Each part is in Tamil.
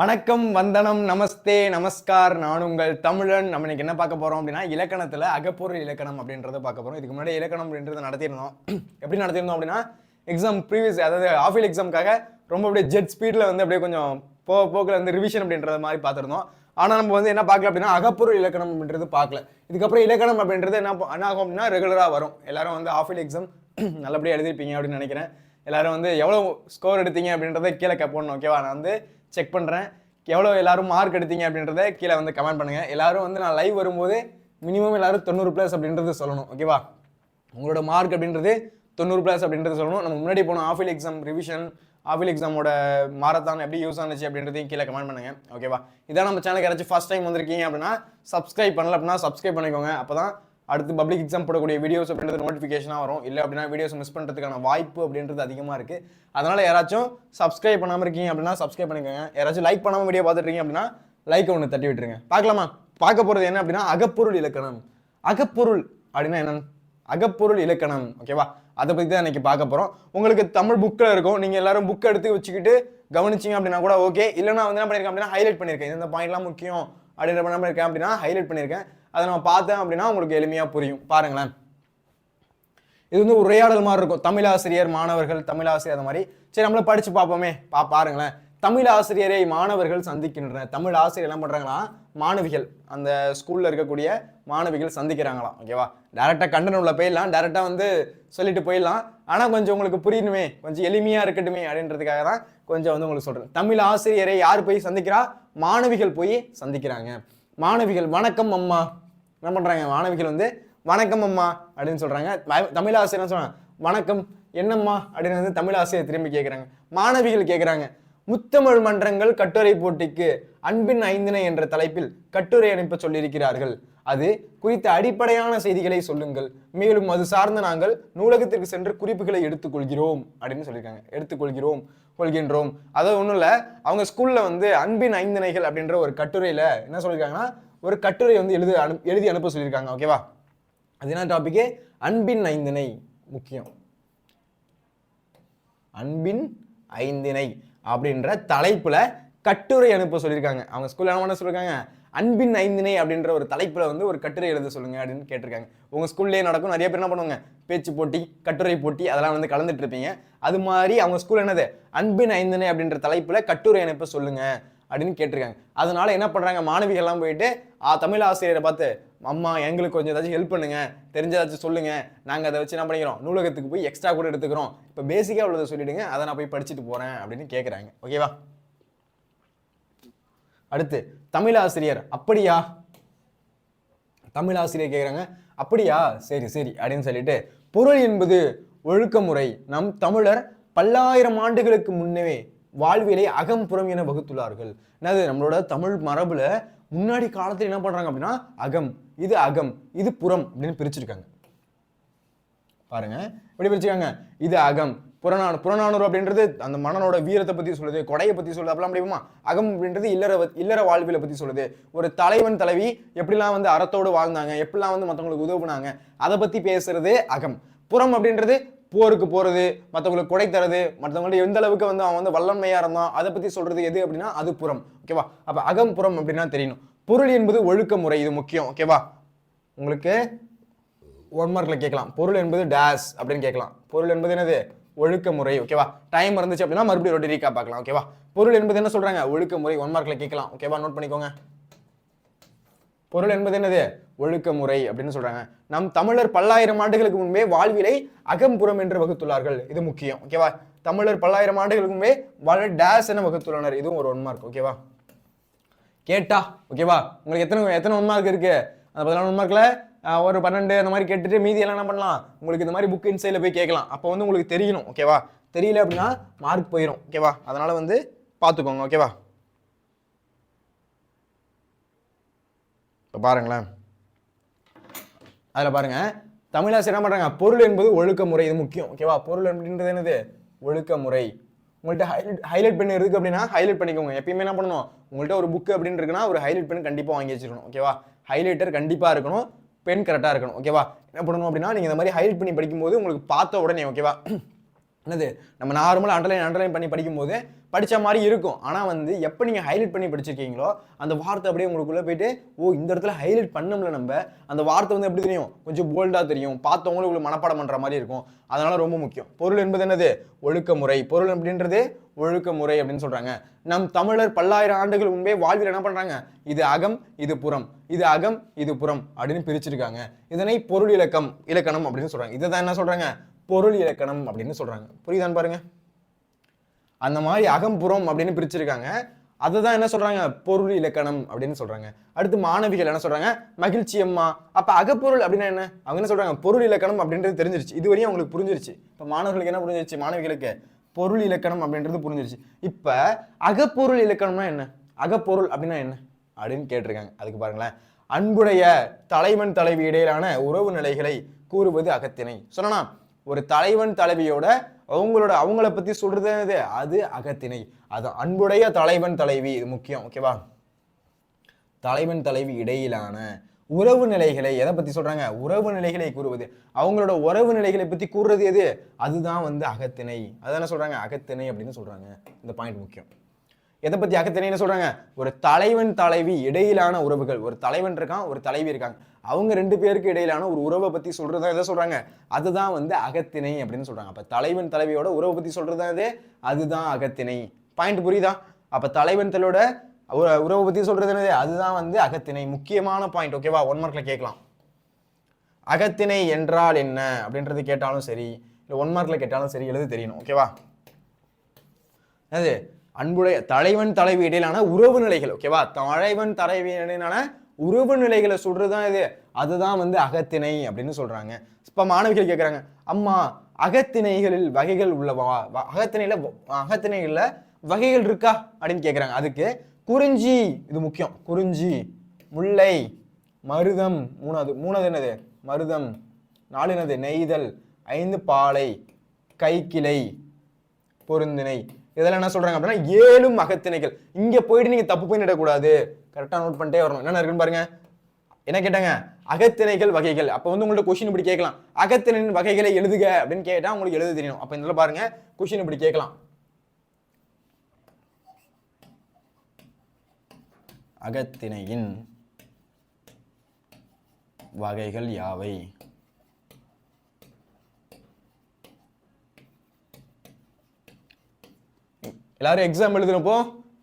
வணக்கம், வந்தனம், நமஸ்தே, நமஸ்கார். நான் உங்கள் தமிழன். நம்ம இன்னைக்கு என்ன பார்க்க போறோம் அப்படின்னா, இலக்கணத்துல அகப்பொருள் இலக்கணம் அப்படின்றத பார்க்க போறோம். இதுக்கு முன்னாடி இலக்கணம் அப்படின்றத நடத்தியிருந்தோம். எப்படி நடத்தியிருந்தோம் அப்படின்னா, எக்ஸாம் ப்ரீவியஸ், அதாவது ஆஃபீல் எக்ஸாமுக்காக ரொம்ப அப்படியே ஜெட் ஸ்பீட்ல வந்து அப்படியே கொஞ்சம் போக்கில் வந்து ரிவிஷன் அப்படின்றத மாதிரி பார்த்துருந்தோம். ஆனால் நம்ம வந்து என்ன பார்க்கல அப்படின்னா, அகப்பொருள் இலக்கணம் அப்படின்றது பார்க்கல. இதுக்கப்புறம் இலக்கணம் அப்படின்றது என்ன ஆகும் அப்படின்னா, ரெகுலராக வரும். எல்லாரும் வந்து ஆஃபீல் எக்ஸாம் நல்லபடியாக எழுதிருப்பீங்க அப்படின்னு நினைக்கிறேன். எல்லாரும் வந்து எவ்வளோ ஸ்கோர் எடுத்தீங்க அப்படின்றத கீழே போடணும். ஓகேவா? நான் வந்து செக் பண்ணுறேன். எவ்வளோ எல்லாரும் மார்க் எடுத்தீங்க அப்படின்றத கீழே வந்து கமெண்ட் பண்ணுங்கள். எல்லாரும் வந்து நான் லைவ் வரும்போது மினிமம் எல்லாரும் 90+ அப்படின்றது சொல்லணும். ஓகேவா? உங்களோட மார்க் அப்படின்றது 90+ அப்படின்றது சொல்லணும். நம்ம முன்னாடி போன ஆஃபீல் எக்ஸாம் ரிவிஷன், ஆஃபீல் எக்ஸாமோட மாரத்தான் எப்படி யூஸ் ஆனிச்சு அப்படின்றதையும் கீழே கமெண்ட் பண்ணுங்க. ஓகேவா? இதான் நம்ம சேனலுக்கு யாராச்சும் ஃபர்ஸ்ட் டைம் வந்திருக்கீங்க அப்படின்னா சப்ஸ்கிரைப் பண்ணல அப்படின்னா சப்ஸ்கிரைப் பண்ணிக்கோங்க. அப்போ தான் அடுத்து பப்ளிக் எக்ஸாம் போடக்கூடிய வீடியோஸ் அப்படின்றது நோட்டிஃபிகேஷனாக வரும். இல்லை அப்படின்னா வீடியோஸ் மிஸ் பண்ணுறதுக்கான வாய்ப்பு அப்படின்றது அதிகமாக இருக்குது. அதனால் யாராச்சும் சப்ஸ்கிரைப் பண்ணாமல் இருக்கீங்க அப்படின்னா சப்ஸ்கிரைப் பண்ணிக்கோங்க. யாராச்சும் லைக் பண்ணாமல் வீடியோ பார்த்துட்டு அப்படின்னா லைக் ஒன்று தட்டி விட்டுருங்க. பார்க்கலாமா? பார்க்க போகிறது என்ன அப்படின்னா, அகப்பொருள் இலக்கணம். அகப்பொருள் அப்படின்னா என்னன்னு, அகப்பொருள் இலக்கணம். ஓகேவா? அதை பற்றி தான் இன்னைக்கு பார்க்க போகிறோம். உங்களுக்கு தமிழ் புக்கில் இருக்கும். நீங்கள் எல்லாரும் புக்கை எடுத்து வச்சுக்கிட்டு கவனிச்சிங்க அப்படின்னா கூட ஓகே. இல்லைனா வந்து என்ன பண்ணியிருக்கேன் அப்படின்னா, ஹைலைட் பண்ணியிருக்கேன். இந்த பாயிண்ட்லாம் முக்கியம் அப்படின்ற என்ன பண்ணியிருக்கேன் அப்படின்னா, ஹைலைட் பண்ணியிருக்கேன். அதை நம்ம பார்த்தேன் அப்படின்னா உங்களுக்கு எளிமையாக புரியும். பாருங்களேன், இது வந்து உரையாடல் மாதிரி இருக்கும். தமிழாசிரியர், மாணவர்கள், தமிழாசிரியர் அந்த மாதிரி. சரி, நம்மள படிச்சு பார்ப்போமே. பாருங்களேன், தமிழ் ஆசிரியரை மாணவர்கள் சந்திக்கின்றனர். தமிழ் ஆசிரியர் என்ன பண்றாங்களா, மாணவிகள், அந்த ஸ்கூல்ல இருக்கக்கூடிய மாணவிகள் சந்திக்கிறாங்களாம். ஓகேவா? டைரக்டா கண்டனம் உள்ள போயிடலாம், டைரக்டா வந்து சொல்லிட்டு போயிடலாம். ஆனா கொஞ்சம் உங்களுக்கு புரியணுமே, கொஞ்சம் எளிமையா இருக்கட்டுமே அப்படின்றதுக்காக தான் கொஞ்சம் வந்து உங்களுக்கு சொல்றேன். தமிழ் ஆசிரியரை யார் போய் சந்திக்கிறா? மாணவிகள் போய் சந்திக்கிறாங்க. மாணவிகள் வணக்கம் அம்மா. என்ன பண்றாங்க? மாணவிகள் வந்து வணக்கம் அம்மா அப்படின்னு சொல்றாங்க. தமிழ் ஆசிரியர் என்ன சொல்றாங்க? வணக்கம் என்னம்மா அப்படின்னு வந்து தமிழ் ஆசிரியர் திரும்பி கேட்கிறாங்க. மாணவிகள் கேட்கிறாங்க, முத்தமிழ் மன்றங்கள் கட்டுரை போட்டிக்கு அன்பின் ஐந்தினை என்ற தலைப்பில் கட்டுரை அனுப்ப சொல்லியிருக்கிறார்கள். அது குறித்த அடிப்படையான செய்திகளை சொல்லுங்கள். மேலும் அது சார்ந்து நாங்கள் நூலகத்திற்கு சென்று குறிப்புகளை எடுத்துக்கொள்கிறோம் அப்படின்னு சொல்லியிருக்காங்க. கொள்கின்றோம். அதாவது ஒன்றும் இல்லை, அவங்க ஸ்கூல்ல வந்து அன்பின் ஐந்தினைகள் அப்படின்ற ஒரு கட்டுரையில என்ன சொல்லியிருக்காங்கன்னா, ஒரு கட்டுரை வந்து எழுதி அனுப்ப சொல்லியிருக்காங்க. ஓகேவா? அது என்ன டாபிக்? அன்பின் ஐந்தினை. முக்கியம், அன்பின் ஐந்தினை அப்படின்ற தலைப்புல கட்டுரை அனுப்ப சொல்லியிருக்காங்க. அவங்க ஸ்கூல்ல என்ன பண்ண சொல்லியிருக்காங்க? அன்பின் ஐந்தினை அப்படின்ற ஒரு தலைப்புல வந்து ஒரு கட்டுரை எழுத சொல்லுங்க அப்படின்னு கேட்டிருக்காங்க. உங்க ஸ்கூல்லேயே நடக்கும். நிறைய பேர் என்ன பண்ணுவாங்க, பேச்சு போட்டி, கட்டுரை போட்டி அதெல்லாம் வந்து கலந்துட்டு இருப்பீங்க. அது மாதிரி அவங்க ஸ்கூல் என்னது, அன்பின் ஐந்தினை அப்படின்ற தலைப்புல கட்டுரை அனுப்ப சொல்லுங்க அப்படின்னு கேட்டிருக்காங்க. அதனால என்ன பண்றாங்க, மாணவிகள்லாம் போயிட்டு தமிழ் ஆசிரியரை பார்த்து, அம்மா எங்களுக்கு கொஞ்சம் ஏதாச்சும் ஹெல்ப் பண்ணுங்க, தெரிஞ்சதாச்சும் சொல்லுங்க, நாங்கள் அதை வச்சு என்ன பண்ணிக்கிறோம், நூலகத்துக்கு போய் எக்ஸ்ட்ரா கூட எடுத்துக்கிறோம், இப்போ பேசிக்காக உள்ளதை சொல்லிடுங்க, அதை நான் போய் படிச்சுட்டு போறேன் அப்படின்னு கேட்குறாங்க. ஓகேவா? அடுத்து தமிழ் ஆசிரியர், அப்படியா? தமிழ் ஆசிரியர் கேட்குறாங்க, அப்படியா, சரி சரி அப்படின்னு சொல்லிட்டு, பொருள் என்பது ஒழுக்கமுறை. நம் தமிழர் பல்லாயிரம் ஆண்டுகளுக்கு முன்னே வாழ்விலை அகம்புறம் என வகுத்துள்ளார்கள். என்னது, நம்மளோட தமிழ் மரபுல முன்னாடி காலத்துல என்ன பண்றாங்க அப்படின்னா, அகம், இது புறம் அப்படின்னு பிரிச்சிருக்காங்க. பாருங்க, எப்படி பிரிச்சிருக்காங்க. இது அகம், புறநானூறு அப்படின்றது அந்த மன்னனோட வீரத்தை பத்தி சொல்லுது, கொடையை பத்தி சொல்லுது. அப்பெல்லாம் அப்படிமா அகம் அப்படின்றது இல்லற வாழ்வியலை பத்தி சொல்லுது. ஒரு தலைவன் தலைவி எப்படிலாம் வந்து அறத்தோடு வாழ்ந்தாங்க, எப்படிலாம் வந்து மற்றவங்களுக்கு உதவுனாங்க, அதை பத்தி பேசுறது அகம். புறம் அப்படின்றது போருக்கு போறது, மற்றவங்களுக்கு கொடை தரது, மற்றவங்களுக்கு எந்த அளவுக்கு வந்து அவன் வந்து வல்லன்மையா இருந்தான் அதை பத்தி சொல்றது எது அப்படின்னா அது புறம். ஓகேவா? அப்ப அகம் புறம் அப்படின்னா தெரியணும். பொருள் என்பது ஒழுக்க முறை. இது முக்கியம். ஓகேவா? உங்களுக்கு 1 மார்க்ல கேட்கலாம், பொருள் என்பது டேஸ் அப்படின்னு கேட்கலாம். பொருள் என்பது என்னது? ஒழுக்க முறை. ஓகேவா? டைம் இருந்துச்சு அப்படின்னா மறுபடியும் ரீகா பார்க்கலாம். ஓகேவா? பொருள் என்பது என்ன சொல்றாங்க? ஒழுக்க முறை. 1 மார்க்ல கேட்கலாம். ஓகேவா? நோட் பண்ணிக்கோங்க. பொருள் என்பது என்னது? ஒழுக்க முறை அப்படின்னு சொல்றாங்க. நம் தமிழர் பல்லாயிரம் ஆண்டுகளுக்கு முன்பே வாழ்விலை அகம்புறம் என்று வகுத்துள்ளார்கள். இது முக்கியம். ஓகேவா? தமிழர் பல்லாயிரம் ஆண்டுகளுக்கு முன்பே வாழ் டேஸ் என வகுத்துள்ளனர். இதுவும் ஒரு 1 மார்க். ஓகேவா? கேட்டா ஓகேவா? உங்களுக்கு எத்தனை 1 மார்க் இருக்கு? அந்த 11 மார்க்ல ஒரு 12 அந்த மாதிரி கேட்டுட்டு மீதி எல்லாம் என்ன பண்ணலாம், உங்களுக்கு இந்த மாதிரி புக் இன்சைட்ல போய் கேட்கலாம். அப்போ வந்து உங்களுக்கு தெரியணும். ஓகேவா? தெரியல அப்படின்னா மார்க் போயிடும். ஓகேவா? அதனால வந்து பார்த்துக்கோங்க. ஓகேவா? பாருங்களேன், அதுல பாருங்க, தமிழாசிரியர் என்ன பண்றாங்க, பொருள் என்பது ஒழுக்க முறை. இது முக்கியம். ஓகேவா? பொருள் அப்படின்றது என்னது? ஒழுக்க முறை. உங்கள்கிட்ட ஹைலைட் பண்ணி இருக்கு அப்படின்னா ஹைலைட் பண்ணிக்கோங்க. எப்பயுமே என்ன பண்ணணும், உங்கள்கிட்ட ஒரு புக் அப்படின்னு இருக்குன்னா ஒரு ஹைலைட் பென் கண்டிப்பா வாங்கி வச்சிருக்கணும். ஓகேவா? ஹைலைட்டர் கண்டிப்பா இருக்கணும், பென் கரெக்டா இருக்கணும். ஓகேவா? என்ன பண்ணணும் அப்படின்னா, நீங்க இந்த மாதிரி ஹைலைட் பண்ணி படிக்கும்போது உங்களுக்கு பார்த்த உடனே, ஓகேவா, என்னது நம்ம நார்மலாக அண்டர்லைன் பண்ணி படிக்கும்போது படித்த மாதிரி இருக்கும். ஆனால் வந்து எப்போ நீங்கள் ஹைலைட் பண்ணி படிச்சிருக்கீங்களோ அந்த வார்த்தை அப்படியே உங்களுக்குள்ளே போயிட்டு ஓ இந்த இடத்துல ஹைலைட் பண்ணோம்ல நம்ம அந்த வார்த்தை வந்து எப்படி தெரியும், கொஞ்சம் போல்டாக தெரியும், பார்த்தவங்களும் உங்களுக்கு மனப்பாடம் பண்ணுற மாதிரி இருக்கும். அதனால ரொம்ப முக்கியம். பொருள் என்பது என்னது? ஒழுக்கமுறை. பொருள் அப்படின்றது ஒழுக்கமுறை அப்படின்னு சொல்கிறாங்க. நம் தமிழர் பல்லாயிரம் ஆண்டுகள் முன்பே வாழ்வில் என்ன பண்ணுறாங்க, இது அகம் இது புறம், இது அகம் இது புறம் அப்படின்னு பிரிச்சிருக்காங்க. இதனை பொருள் இலக்கணம் அப்படின்னு சொல்கிறாங்க. இதை தான் என்ன சொல்கிறாங்க, பொருள் இலக்கணம் அப்படின்னு சொல்றாங்க. புரியுதான்னு பாருங்க. அந்த மாதிரி அகம்புறம் அப்படின்னு பிரிச்சிருக்காங்க. அதை தான் என்ன சொல்றாங்க, பொருள் இலக்கணம் அப்படின்னு சொல்றாங்க. அடுத்து மாணவிகள் என்ன சொல்றாங்க, மகிழ்ச்சி அம்மா. அப்ப அகப்பொருள் அப்படின்னா என்ன, அவங்க என்ன சொல்றாங்க, பொருள் இலக்கணம் அப்படின்றது தெரிஞ்சிருச்சு. இதுவரையும் அவங்களுக்கு புரிஞ்சிருச்சு. இப்ப மாணவர்களுக்கு என்ன புரிஞ்சிருச்சு, மாணவிகளுக்கு பொருள் இலக்கணம் அப்படின்றது புரிஞ்சிருச்சு. இப்ப அகப்பொருள் இலக்கணம்னா என்ன, அகப்பொருள் அப்படின்னா என்ன அப்படின்னு கேட்டிருக்காங்க. அதுக்கு பாருங்களேன், அன்புடைய தலைவன் தலைவி இடையிலான உறவு நிலைகளை கூறுவது அகத்திணை. சொன்னா ஒரு தலைவன் தலைவியோட அவங்கள பத்தி சொல்றது அது அகத்திணை. அது அன்புடைய தலைவன் தலைவி, இது முக்கியம். ஓகேவா, தலைவன் தலைவி இடையிலான உறவு நிலைகளை எதை பத்தி சொல்றாங்க, உறவு நிலைகளை கூறுவது, அவங்களோட உறவு நிலைகளை பத்தி கூறுறது எது, அதுதான் வந்து அகத்திணை. அதான சொல்றாங்க அகத்திணை அப்படின்னு சொல்றாங்க. இந்த பாயிண்ட் முக்கியம். எதை பத்தி அகத்திணைன்னு சொல்றாங்க, ஒரு தலைவன் தலைவி இடையிலான உறவுகள். ஒரு தலைவன் இருக்கான், ஒரு தலைவி இருக்காங்க, அவங்க ரெண்டு பேருக்கு இடையிலான ஒரு உறவை பத்தி சொல்றதா எதை சொல்றாங்க, அதுதான் வந்து அகத்திணை அப்படின்னு சொல்றாங்க. அப்ப தலைவன் தலைவியோட உறவை பத்தி சொல்றதா இது, அதுதான் அகத்திணை. பாயிண்ட் புரியுதா? அப்ப தலைவன் தலையோட உறவை பத்தி சொல்றது என்னது, அதுதான் வந்து அகத்திணை. முக்கியமான பாயிண்ட். ஓகேவா, 1 மார்க்ல கேட்கலாம். அகத்திணை என்றால் என்ன அப்படின்றது கேட்டாலும் சரி, இல்லை 1 மார்க்ல கேட்டாலும் சரி, எழுத தெரியணும். ஓகேவா, அது அன்புடைய தலைவன் தலைவி இடையிலான உறவு நிலைகள். ஓகேவா, தலைவன் தலைவி இடையிலான உறவு நிலைகளை சொல்றதுதான் இது, அதுதான் வந்து அகத்திணை அப்படின்னு சொல்றாங்க. இப்ப மாணவிகள் கேட்கறாங்க, அம்மா அகத்திணைகளில் வகைகள் உள்ளவா, அகத்திணைகள்ல வகைகள் இருக்கா அப்படின்னு கேட்கறாங்க. அதுக்கு குறிஞ்சி, இது முக்கியம், குறிஞ்சி, முல்லை, மருதம், மூணாவது என்னது மருதம், 4 என்னது நெய்தல், 5 பாலை, கைக்கிளை, பொருந்திணை. இதெல்லாம் என்ன சொல்றாங்க அப்படின்னா 7 அகத்திணைகள். இங்க போயிட்டு நீங்க தப்பு பண்ணிடக்கூடாது, கரெக்டா நோட் பண்ணிட்டே வரணும். என்ன இருக்குன்னு பாருங்க. என்ன கேட்டாங்க, அகத்திணைகள் வகைகள். அப்ப வந்து உங்கள்ட்ட கொஸ்டின் இப்படி கேட்கலாம், அகத்திணையின் வகைகளை எழுதுக அப்படின்னு கேட்டா உங்களுக்கு எழுத தெரியணும். அப்ப இதுல பாருங்க கொஸ்டின் இப்படி கேட்கலாம், அகத்திணையின் வகைகள் யாவை. எல்லாரும் எக்ஸாம் எழுதுறப்போ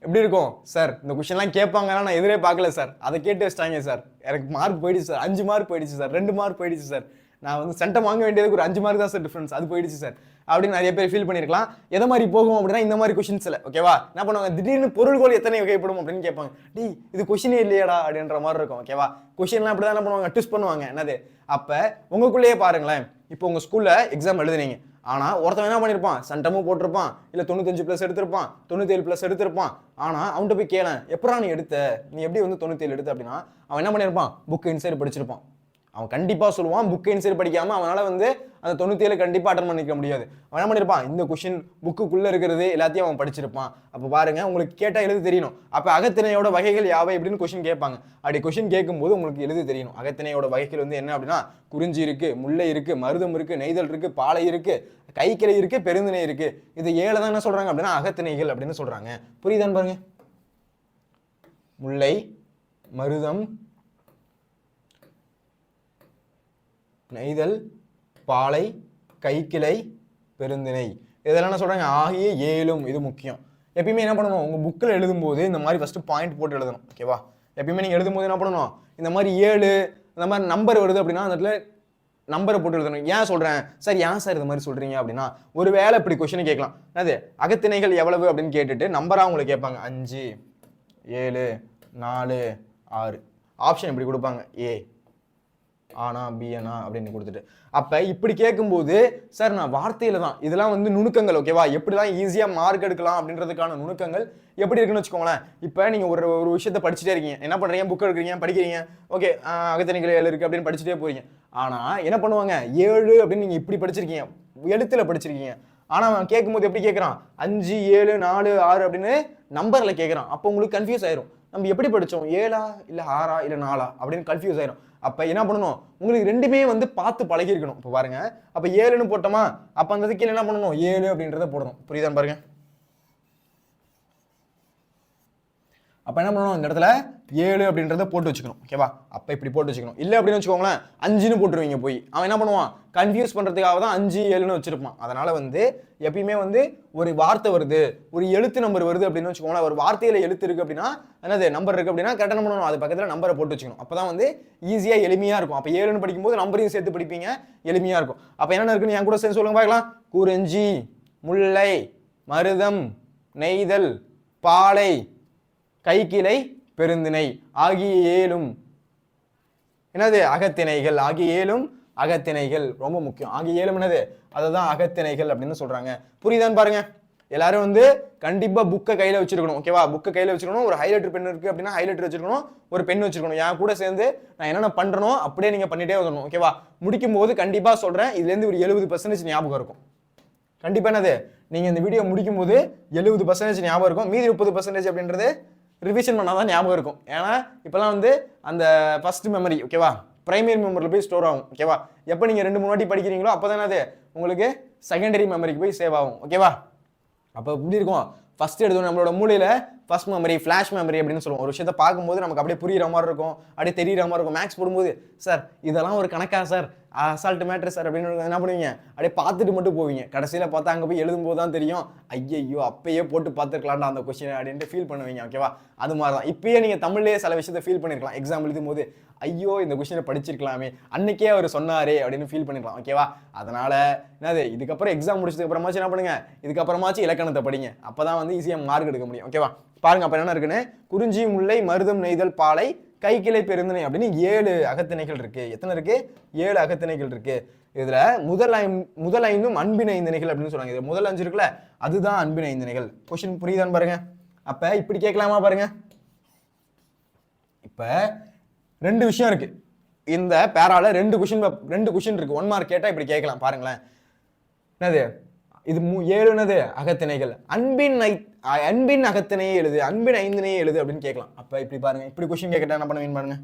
எப்படி இருக்கும் சார், இந்த கொஸ்டின்லாம் கேட்பாங்கன்னா நான் எதிரே பார்க்கல சார், அதை கேட்டு வச்சிட்டாங்க சார், எனக்கு மார்க் போயிடுச்சு சார், 5 மார்க் போயிடுச்சு சார், 2 மார்க் போயிடுச்சு சார், நான் வந்து சென்டம் வாங்க வேண்டியதுக்கு ஒரு 5 மார்க் தான் சார் டிஃபரன்ஸ், அது போயிடுச்சு சார் அப்படின்னு நிறைய பேர் ஃபீல் பண்ணியிருக்கலாம். எதை மாதிரி போகும் அப்படின்னா இந்த மாதிரி கொஸ்டின்ஸ்ல. ஓகேவா, என்ன பண்ணுவாங்க, திடீர்னு பொருள்கோள் எத்தனை வகைப்படும் அப்படின்னு கேட்பாங்க. டி இது கொஸ்டினே இல்லையாடா அப்படின்ற மாதிரி இருக்கும். ஓகேவா, கொஸ்டின்லாம் அப்படிதான் என்ன பண்ணுவாங்க, ட்விஸ்ட் பண்ணுவாங்க. என்னது, அப்ப உங்களுக்குள்ளேயே பாருங்களேன், இப்போ உங்க ஸ்கூல்ல எக்ஸாம் எழுதுனீங்க, ஆனா ஒருத்தன் என்ன பண்ணிருப்பான், சென்டமும் போட்டிருப்பான், இல்ல 95+ எடுத்திருப்பான், 97+ எடுத்திருப்பான். ஆனா அவன்கிட்ட போய் கேளேன், எப்படா நீ எடுத்த, நீ எப்படி வந்து 97 எடுத்த அப்படின்னா அவன் என்ன பண்ணிருப்பான், புக் இன்சைடு படிச்சிருப்பான். அவன் கண்டிப்பா சொல்லுவான், புக் இன்சைடு படிக்காம அவனால வந்து அந்த 97 கண்டிப்பா அட்டன் பண்ணிக்க முடியாது. அவன் என்ன பண்ணிருப்பான், இந்த கொஸ்டின் புக்குக்குள்ள இருக்கிறது எல்லாத்தையும் அவன் படிச்சிருப்பான். அப்ப பாருங்க, உங்களுக்கு கேட்டா எழுத தெரியணும். அப்ப அகத்திணையோட வகைகள் யாவை அப்படின்னு கொஸ்டின் கேட்பாங்க. அப்படி கொஸ்டின் கேட்கும்போது உங்களுக்கு எழுத தெரியணும். அகத்திணையோட வகைகள் வந்து என்ன அப்படின்னா குறிஞ்சி இருக்கு, முல்லை இருக்கு, மருதம் இருக்கு, நெய்தல் இருக்கு, பாலை இருக்கு, கைக்கிளை இருக்கு, பெருந்திணை இருக்கு. இது 7 தான் என்ன சொல்றாங்க அப்படின்னா அகத்திணைகள் அப்படின்னு சொல்றாங்க. புரியுதான்னு பாருங்க, முல்லை, மருதம், நெய்தல், பாலை, கைக்கிளை, பெருந்திணை, இதெல்லாம் என்ன சொல்றாங்க, ஆகிய 7. இது முக்கியம். எப்பயுமே என்ன பண்ணணும், உங்க புக்கில் எழுதும்போது இந்த மாதிரி ஃபர்ஸ்ட் பாயிண்ட் போட்டு எழுதணும். ஓகேவா, எப்பயுமே நீங்க எழுதும்போது என்ன பண்ணணும், இந்த மாதிரி 7 இந்த மாதிரி நம்பர் வருது அப்படின்னா அந்த இடத்துல நம்பரை போட்டு எழுதணும். ஏன் சொல்றேன் சார், ஏன் சார் இது மாதிரி சொல்றீங்க அப்படின்னா, ஒரு வேளை இப்படி கொஸ்டின் கேட்கலாம், அது அகத்திணைகள் எவ்வளவு அப்படின்னு கேட்டுட்டு நம்பரா உங்களுக்கு கேட்பாங்க, 5, 7, 4, 6 ஆப்ஷன் இப்படி கொடுப்பாங்க, ஏ ஆனா பிஎனா அப்படின்னு கொடுத்துட்டு. அப்ப இப்படி கேட்கும்போது சார் நான் வார்த்தையில தான், இதெல்லாம் வந்து நுணுக்கங்கள். ஓகேவா, எப்படிலாம் ஈஸியா மார்க் எடுக்கலாம் அப்படின்றதுக்கான நுணுக்கங்கள் எப்படி இருக்குன்னு வச்சுக்கோங்களேன். இப்ப நீங்க ஒரு விஷயத்த படிச்சுட்டே இருக்கீங்க, என்ன பண்றீங்க, புக் எடுக்கிறீங்க, படிக்கிறீங்க, ஓகே அகத்திணைகள் 7 இருக்கு அப்படின்னு படிச்சுட்டே போறீங்க. ஆனா என்ன பண்ணுவாங்க, 7 அப்படின்னு நீங்க இப்படி படிச்சிருக்கீங்க, எழுத்துல படிச்சிருக்கீங்க. ஆனா அவன் கேட்கும்போது எப்படி கேட்கறான், 5, 7, 4, 6 அப்படின்னு நம்பர்ல கேட்கறான். அப்போ உங்களுக்கு கன்ஃபியூஸ் ஆயிரும், நம்ம எப்படி படிச்சோம், 7ஆ இல்ல 6ஆ இல்ல 4ஆ அப்படின்னு கன்ஃபியூஸ் ஆயிரும். அப்போ என்ன பண்ணணும், உங்களுக்கு ரெண்டுமே வந்து பார்த்து பழகிருக்கணும். இப்போ பாருங்க, அப்போ 7ன்னு போட்டோமா, அப்போ அந்த கீழே என்ன பண்ணணும், 7 அப்படின்றத போடணும். புரியுதான்னு பாருங்க. அப்போ என்ன பண்ணணும், இந்த இடத்துல 7 அப்படின்றத போட்டு வச்சுக்கணும். ஓகேவா, அப்போ இப்படி போட்டு வச்சுக்கணும். இல்லை அப்படின்னு வச்சுக்கோங்களேன், 5ன்னு போட்டுருவீங்க போய். அவன் என்ன பண்ணுவான், கன்ஃபியூஸ் பண்ணுறதுக்காக தான் 5 7ன்னு வச்சிருப்பான். அதனால வந்து எப்பயுமே வந்து ஒரு வார்த்தை வருது, ஒரு எழுத்து நம்பர் வருது அப்படின்னு வச்சுக்கோங்களேன், ஒரு வார்த்தையில எழுத்து இருக்கு அப்படின்னா என்னது நம்பர் இருக்கு அப்படின்னா கரெக்டாக என்ன பண்ணணும், அது பக்கத்தில் நம்பரை போட்டு வச்சுக்கணும். அப்போ தான் வந்து ஈஸியாக எளிமையாக இருக்கும். அப்போ 7ன்னு படிக்கும்போது நம்பரையும் சேர்த்து படிப்பீங்க, எளிமையாக இருக்கும். அப்போ என்னென்ன இருக்குன்னு என் கூட சேர்ந்து சொல்லுங்க பார்க்கலாம். குறிஞ்சி, முல்லை, மருதம், நெய்தல், பாலை, கைக்கிளை, பெருந்திணை ஆகிய 7ம் என்னது அகத்திணைகள். ஆகிய 7ம் அகத்திணைகள் ரொம்ப முக்கியம். ஆகிய 7ம் என்னது, அதுதான் அகத்திணைகள் அப்படின்னு சொல்றாங்க. புரியுதான்னு பாருங்க. எல்லாரும் வந்து கண்டிப்பா புக்கை கையில வச்சிருக்கணும். ஓகேவா, புக்கை கையில வச்சிருக்கணும். ஒரு ஹைலைட்டர் பென் இருக்கு அப்படின்னா ஹைலைட்டர் வச்சிருக்கணும், ஒரு பென் வச்சிருக்கணும். என் கூட சேர்ந்து நான் என்னென்ன பண்றனோ அப்படியே நீங்க பண்ணிட்டே வரணும். ஓகேவா, முடிக்கும் போது கண்டிப்பா சொல்றேன், இதுல இருந்து ஒரு 70% ஞாபகம் இருக்கும். கண்டிப்பா என்னது, நீங்க இந்த வீடியோ முடிக்கும் போது 70% ஞாபகம் இருக்கும். மீதி 30% அப்படின்றது ரிவிஷன் பண்ணாதான் ஞாபகம் இருக்கும். ஏன்னா இப்பெல்லாம் வந்து அந்த ஃபர்ஸ்ட் மெமரி ஓகேவா பிரைமரி மெமரியில் போய் ஸ்டோர் ஆகும். ஓகேவா, எப்போ நீங்கள் 2 3 வாட்டி படிக்கிறீங்களோ அப்போ தானே அது உங்களுக்கு செகண்டரி மெமரிக்கு போய் சேவ் ஆகும். ஓகேவா, அப்போ இப்படி இருக்கும். ஃபர்ஸ்ட் எடுத்தோம் நம்மளோட மூளையில் ஃபர்ஸ்ட் மெமரி, ஃப்ளாஷ் மெமரி அப்படின்னு சொல்லுவோம். ஒரு விஷயத்தை பார்க்கும்போது நமக்கு அப்படியே புரியுற மாதிரி இருக்கும், அப்படியே தெரியுற மாதிரி இருக்கும். மேக்ஸ் போடும்போது சார் இதெல்லாம் ஒரு கணக்கா சார், அசால்ட் மேட்ரு சார் அப்படின்னு என்ன பண்ணுவீங்க, அப்படியே பார்த்துட்டு மட்டும் போவீங்க. கடைசியில் பார்த்தா அங்கே போய் எழுதும்போது தான் தெரியும், ஐயையோ அப்பயே போட்டு பார்த்துருக்கலாம்டா அந்த கொஸ்டின் அப்படின்ட்டு ஃபீல் பண்ணுவீங்க. ஓகேவா, அது மாதிரி தான் இப்பயே நீங்கள் தமிழ்லேயே சில விஷயத்தை ஃபீல் பண்ணிருக்கலாம். எக்ஸாம் எழுதும் போது ஐயோ இந்த கொஸ்டினை படிச்சிருக்கலாமே, அன்னைக்கே அவர் சொன்னாரே அப்படின்னு ஃபீல் பண்ணிக்கலாம். ஓகேவா, அதனால என்னது, இதுக்கப்புறம் எக்ஸாம் முடிச்சதுக்கு அப்புறமாச்சு என்ன பண்ணுங்க, இதுக்கப்புறமாச்சு இலக்கணத்தை படிங்க. அப்பதான் வந்து ஈஸியாக மார்க் எடுக்க முடியும். ஓகேவா, பாருங்க அப்ப என்ன இருக்குன்னு, குறிஞ்சி, முல்லை, மருதம், நெய்தல், பாலை, கைக்கிளை, பெருந்திணை அப்படின்னு 7 அகத்திணைகள் இருக்கு. எத்தனை இருக்கு, 7 அகத்திணைகள் இருக்கு. இதுல முதல் 5ம் அன்பின் ஐந்திணைகள் அப்படின்னு சொல்றாங்க. இது முதல் 5 இருக்குல்ல, அதுதான் அன்பின் ஐந்திணைகள். கொஸ்டின் புரியுதான்னு பாருங்க. அப்ப இப்படி கேட்கலாமா பாருங்க. இப்ப 2 விஷயம் இருக்கு இந்த பேரால, 2 கொஸ்டின் இருக்கு. 1 மார்க் கேட்டா இப்படி கேட்கலாம் பாருங்களேன். என்னது இது 7 என்னது அகத்திணைகள். அன்பின் அகத்திணையே எழுது, அன்பின் ஐந்திணையே எழுது அப்படின்னு கேட்கலாம். அப்ப இப்படி பாருங்க, இப்படி கொஸ்டின் கேட்கட்டா என்ன பண்ணுவீங்க பாருங்க.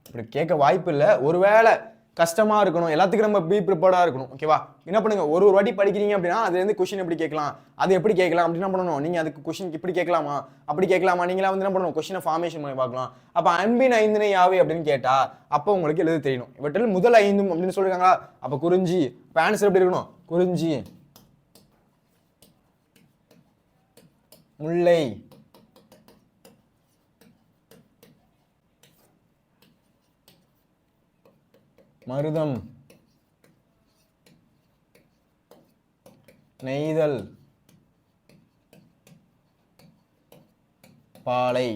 இப்படி கேட்க வாய்ப்பு இல்லை. ஒருவேளை கஷ்டமா இருக்கணும், எல்லாத்துக்கும் நம்ம பி ப்ரிப்பேர்டா இருக்கணும். ஓகேவா, என்ன பண்ணுங்க, ஒரு வாட்டி படிக்கிறீங்க அப்படின்னா அதுல இருந்து கொஸ்டின் எப்படி கேட்கலாம், அது எப்படி கேட்கலாம் அப்படின்னு என்ன பண்ணணும், நீங்க அதுக்கு கொஸ்டின் இப்படி கேட்கலாமா அப்படி கேட்கலாமா, நீங்களா வந்து என்ன பண்ணணும், கொஸ்டினை ஃபார்மேஷன் பண்ணி பார்க்கலாம். அப்ப அன்பின் ஐந்திணை யாவை அப்படின்னு கேட்டா அப்போ உங்களுக்கு எழுத தெரியணும். இவற்றில் முதல் 5ம் அப்படின்னு சொல்லிருக்காங்களா, அப்ப குறிஞ்சி. இப்ப ஆன்சர் எப்படி இருக்கணும், குறிஞ்சி, முல்லை, மருதம், நெய்தல், பாலை.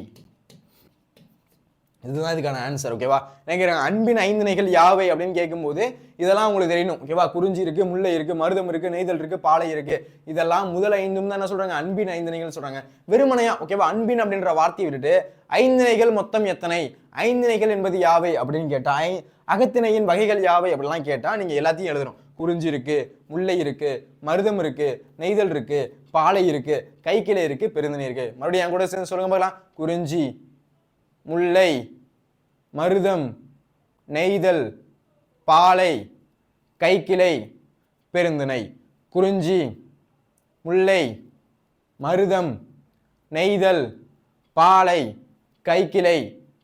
இதுதான் இதுக்கான ஆன்சர். ஓகேவா, நினைக்கிறேன் அன்பின் ஐந்திணைகள் யாவை அப்படின்னு கேட்கும்போது இதெல்லாம் உங்களுக்கு தெரியணும். ஓகேவா, குறிஞ்சி இருக்கு, முல்லை இருக்கு, மருதம் இருக்கு, நெய்தல் இருக்கு, பாலை இருக்கு. இதெல்லாம் முதல் 5ம் தான் என்ன சொல்றாங்க, அன்பின் ஐந்திணைகள் சொல்றாங்க. வெறுமனையா ஓகேவா, அன்பின் அப்படின்ற வார்த்தையை விட்டுட்டு ஐந்திணைகள் மொத்தம் எத்தனை, ஐந்திணைகள் என்பது யாவை அப்படின்னு கேட்டா, அகத்திணையின் வகைகள் யாவை அப்படிலாம் கேட்டா நீங்க எல்லாத்தையும் எழுதணும். குறிஞ்சி இருக்கு, முல்லை இருக்கு, மருதம் இருக்கு, நெய்தல் இருக்கு, பாலை இருக்கு, கைக்கிளை இருக்கு, பெருந்திணை இருக்கு. மறுபடியும் என் கூட சேர்ந்து சொல்லுங்க பார்க்கலாம். குறிஞ்சி, முல்லை, மருதம், நெய்தல், பாலை, கைக்கிளை, பெருந்திணை. குறிஞ்சி, முல்லை, மருதம், நெய்தல், பாலை, கைக்கிளை,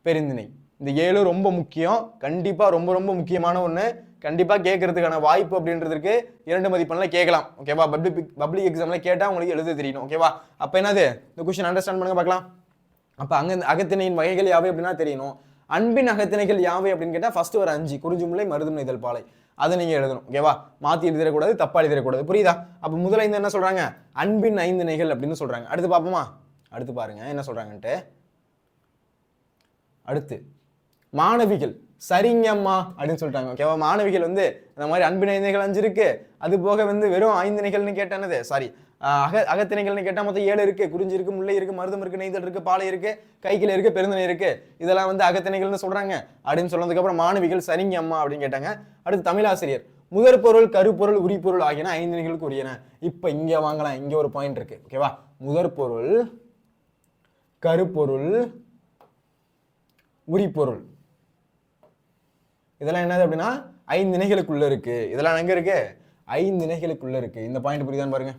பெருந்திணை. இந்த 7 ரொம்ப முக்கியம். கண்டிப்பா ரொம்ப ரொம்ப முக்கியமான ஒண்ணு. கண்டிப்பா கேட்கறதுக்கான வாய்ப்பு அப்படின்றதுக்கு 2 மதிப்பெண்ல கேட்கலாம். ஓகேவா, பப்ளிக் எக்ஸாம்ல கேட்டா உங்களுக்கு எழுத தெரியணும். ஓகேவா, அப்ப என்னது இந்த கொஸ்டின் அண்டர்ஸ்டாண்ட் பண்ணுங்க பார்க்கலாம். அப்ப அங்க அகத்திணையின் வகைகள் யாவை அப்படின்னா தெரியணும். அன்பின் அகத்திணைகள் யாவை அப்படின்னு கேட்டா ஃபர்ஸ்ட் ஒரு 5, குறிஞ்சி, முல்லை, மருதம், நெய்தல், பாலை. அதை நீங்க எழுதணும். ஓகேவா, மாத்தி எழுதிடக்கூடாது, தப்பா எழுதிடக்கூடாது. புரியுதா? அப்ப முதல் 5 என்ன சொல்றாங்க, அன்பின் ஐந்திணைகள் அப்படின்னு சொல்றாங்க. அடுத்து பார்ப்போமா, அடுத்து பாருங்க என்ன சொல்றாங்கன்ட்டு. அடுத்து மாணவிகள், சரிங்கம்மா அப்படின்னு சொல்லிட்டாங்க. ஓகேவா, மாணவிகள் வந்து இந்த மாதிரி அன்பின் ஐந்திணைகள் 5 இருக்கு, அது போக வந்து வெறும் ஐந்திணைகள்னு கேட்டானது, சாரி அகத்திணைகள்னு கேட்டால் மொத்தம் 7 இருக்கு. குறிஞ்சி இருக்கு, முல்லை இருக்கு, மருதம் இருக்கு, நெய்தல் இருக்கு, பாலை இருக்கு, கைக்கிளை இருக்கு, பெருந்திணை இருக்கு. இதெல்லாம் வந்து அகத்திணைகள்னு சொல்றாங்க அப்படின்னு சொன்னதுக்கு அப்புறம் மாணவிகள் சரிங்க அம்மா அப்படின்னு கேட்டாங்க. அடுத்து தமிழாசிரியர் முதற்பொருள், கருப்பொருள், உரிப்பொருள் ஆகியன 5 நிலைகளுக்கு உரியன. இப்ப இங்க வாங்கலாம், இங்க ஒரு பாயிண்ட் இருக்கு. ஓகேவா? முதற்பொருள், கருப்பொருள், உரிப்பொருள் இதெல்லாம் என்னது அப்படின்னா 5 நிலைகளுக்குள்ள இருக்கு. இதெல்லாம் எங்க இருக்கு? 5 நிலைகளுக்குள்ள இருக்கு. இந்த பாயிண்ட் புரியுதான்னு பாருங்க.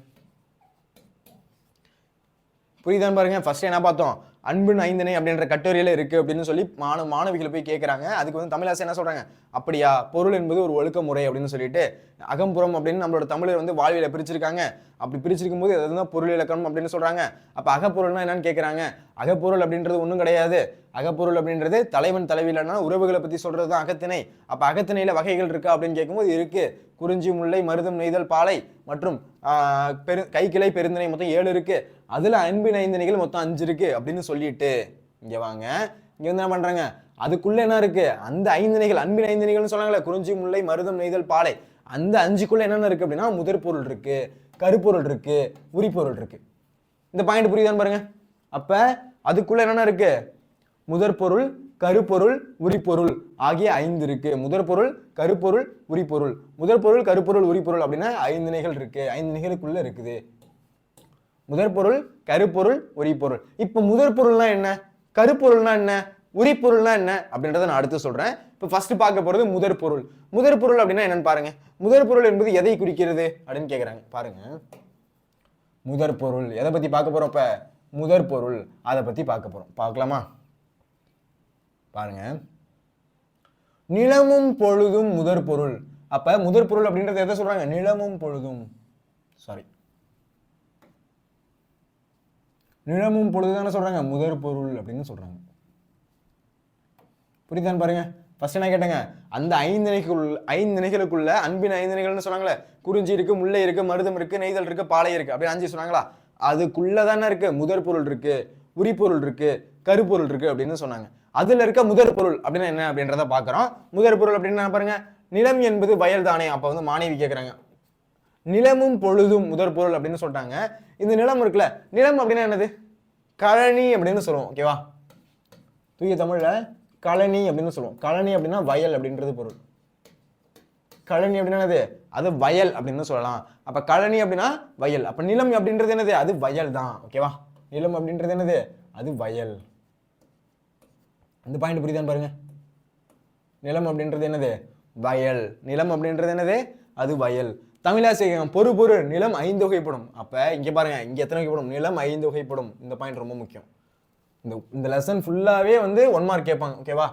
புரியுதான்னு பாருங்க. ஃபர்ஸ்ட் என்ன பார்த்தோம்? அன்பின் 5 நிலை அப்படின்ற கட்டுரையில இருக்கு அப்படின்னு சொல்லி மாணவிகளை போய் கேட்கறாங்க. அதுக்கு வந்து தமிழாசிரியர் என்ன சொல்றாங்க? அப்படியா, பொருள் என்பது ஒரு ஒழுக்க முறை அப்படின்னு சொல்லிட்டு அகம்புறம் அப்படின்னு நம்மளோட தமிழர் வந்து வாழ்வியல பிரிச்சிருக்காங்க. அப்படி பிரிச்சிருக்கும் போது அதுதான் பொருள் இலக்கணம் அப்படின்னு சொல்றாங்க. அப்ப அகப்பொருள்னா என்னன்னு கேட்கறாங்க. அகப்பொருள் அப்படின்றது ஒன்றும் கிடையாது. அகப்பொருள் அப்படின்றது தலைவன் தலைவியிலான உறவுகளை பத்தி சொல்றது தான் அகத்திணை. அப்ப அகத்திணையில வகைகள் இருக்கா அப்படின்னு கேட்கும்போது இருக்கு. குறிஞ்சி, முல்லை, மருதம், நெய்தல், பாலை மற்றும் கைக்கிளை, பெருந்திணை மொத்தம் 7 இருக்கு. அதுல அன்பின் 5 நிலைகள் மொத்தம் 5 இருக்கு அப்படின்னு சொல்லிட்டு இங்க வாங்க. இங்க வந்து என்ன பண்றாங்க? அதுக்குள்ள என்ன இருக்கு? அந்த 5 நிலைகள், அன்பின் 5 நிலைகள்னு சொன்னாங்களே, குறிஞ்சி, முல்லை, மருதம், நெய்தல், பாலை, அந்த 5க்குள்ள என்னென்ன இருக்கு அப்படின்னா முதற்பொருள் இருக்கு, கருப்பொருள் இருக்கு, உரிப்பொருள் இருக்கு. இந்த பாயிண்ட் புரியுதான்னு பாருங்க. அப்ப அதுக்குள்ள என்னென்ன இருக்கு? முதற்பொருள், கருப்பொருள், உரிப்பொருள் ஆகிய 5 இருக்கு. முதற்பொருள், கருப்பொருள், உரிப்பொருள். முதற்பொருள், கருப்பொருள், உரிப்பொருள் அப்படின்னா 5 நிலைகள் இருக்கு. 5 நிலைகளுக்குள்ள இருக்குது. முதற்பொருள், கருப்பொருள், உரிப்பொருள். இப்ப முதற்பொருள்னா என்ன, கருப்பொருள்னா என்ன, உரிப்பொருள்னா என்ன அப்படின்றத நான் அடுத்து சொல்றேன். இப்ப ஃபர்ஸ்ட் பார்க்க போறது முதற்பொருள். முதற்பொருள் அப்படின்னா என்னன்னு பாருங்க. முதற்பொருள் என்பது எதை குறிக்கிறது அப்படின்னு கேக்குறாங்க. பாருங்க, முதற்பொருள் எதை பத்தி பார்க்க போறோம்? இப்ப முதற்பொருள் அதை பத்தி பார்க்க போறோம். பார்க்கலாமா? பாருங்க, நிலமும் பொழுதும் முதற்பொருள். அப்ப முதற்பொருள் அப்படின்றத எதை சொல்றாங்க? நிலமும் பொழுதும், சாரி, நிலமும் பொழுதுதானே சொல்றாங்க முதற்பொருள் அப்படின்னு சொல்றாங்க. புரியுதான்னு பாருங்க. ஃபர்ஸ்ட் என்ன கேட்டாங்க? அந்த 5 நிலைகளுக்குள்ள அன்பின் 5 நிலைகள்னு சொன்னாங்களே, குறிஞ்சி இருக்கு, முல்லை இருக்கு, மருதம் இருக்கு, நெய்தல் இருக்கு, பாலை இருக்கு, அப்படி 5 சொன்னாங்களா? அதுக்குள்ளதானே இருக்கு முதற்பொருள் இருக்கு, உரிப்பொருள் இருக்கு, கருப்பொருள் இருக்கு அப்படின்னு சொன்னாங்க. அதுல இருக்க முதற்பொருள் அப்படின்னா என்ன அப்படின்றத பாக்குறோம். முதற்பொருள் அப்படின்னா பாருங்க, நிலம் என்பது வயல் தானே. அப்ப வந்து மாணவி கேட்கறாங்க, நிலமும் பொழுதும் முதற்பொருள் அப்படின்னு சொல்லிட்டாங்க. இந்த நிலம் இருக்குல்ல, நிலம் அப்படின்னா என்னது? கழனி அப்படின்னு சொல்லுவோம். ஓகேவா? தூய தமிழ்ல கழனி அப்படின்னு சொல்லுவோம். கழனி அப்படின்னா வயல் அப்படின்றது பொருள். கழனி அப்படின்னா என்னது? அது வயல் அப்படின்னு சொல்லலாம். அப்ப கழனி அப்படின்னா வயல். அப்ப நிலம் அப்படின்றது என்னது? அது வயல் தான். ஓகேவா? நிலம் அப்படின்றது என்னது? அது வயல். இந்த பாயிண்ட் புரியுதான்னு பாருங்க. நிலம் அப்படின்றது என்னது? வயல். நிலம் அப்படின்றது என்னது? அது வயல். தமிழாசிரியர் பொறு நிலம் 5 வகைப்படும். அப்ப இங்க பாருங்க, இங்க எத்தனை வகைப்படும்? நிலம் 5 வகைப்படும். இந்த பாயிண்ட் ரொம்ப முக்கியம். இந்த லெசன் ஃபுல்லாவே வந்து 1 மார்க் கேட்பாங்க. ஓகேவா?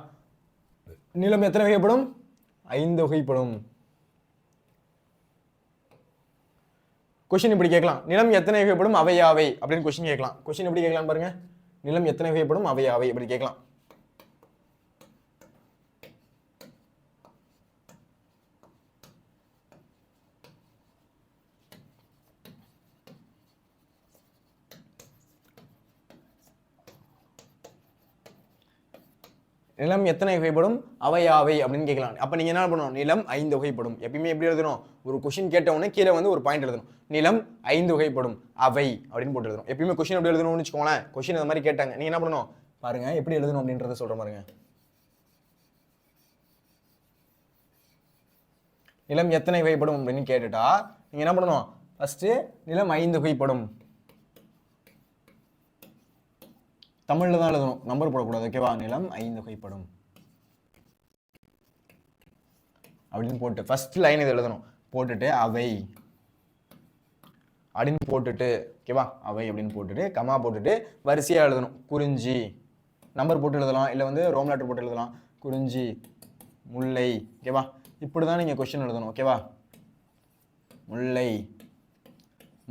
நிலம் எத்தனை வகைப்படும்? 5 வகைப்படும். கொஸ்டின் இப்படி கேட்கலாம், நிலம் எத்தனை வகைப்படும்? அவையாவை அப்படின்னு கொஸ்டின் கேட்கலாம். கொஸ்டின் எப்படி கேட்கலாம் பாருங்க, நிலம் எத்தனை வகைப்படும்? அவையாவை அப்படி கேட்கலாம். நிலம் எத்தனை வகைப்படும்? அவையாவை அப்படின்னு கேட்கலாம். அப்ப நீங்க என்ன பண்ணணும்? நிலம் 5 வகைப்படும். எப்பயுமே எப்படி எழுதணும்? ஒரு கொஸ்டின் கேட்ட உடனே கீழே வந்து ஒரு பாயிண்ட் எழுதணும். நிலம் 5 வகைப்படும், அவை அப்படின்னு போட்டு எழுதணும். எப்பயுமே கொஸ்டின் எப்படி எழுதணும்னு வச்சுக்கோங்களேன். கொஸ்டின் அந்த மாதிரி கேட்டாங்க, நீங்க என்ன பண்ணணும் பாருங்க, எப்படி எழுதணும் அப்படின்றத சொல்ற பாருங்க. நிலம் எத்தனை வகைப்படும் அப்படின்னு கேட்டுட்டா நீங்க என்ன பண்ணணும்? ஃபர்ஸ்ட் நிலம் 5 வகைப்படும், தமிழ்ல தான் எழுதணும், நம்பர் போடக்கூடாது. ஓகேவா? நிலம் 5 வகைப்படும் அப்படின்னு போட்டு ஃபர்ஸ்ட் லைன் இதை எழுதணும். போட்டுட்டு அவை அப்படின்னு போட்டுட்டு, ஓகேவா, அவை அப்படின்னு போட்டுட்டு கமா போட்டுட்டு வரிசையா எழுதணும். குறிஞ்சி நம்பர் போட்டு எழுதலாம், இல்லை வந்து ரோம் லெட்டர் போட்டு எழுதலாம். குறிஞ்சி, முல்லை, ஓகேவா, இப்படிதான் நீங்க கொஸ்டின் எழுதணும். ஓகேவா? முல்லை,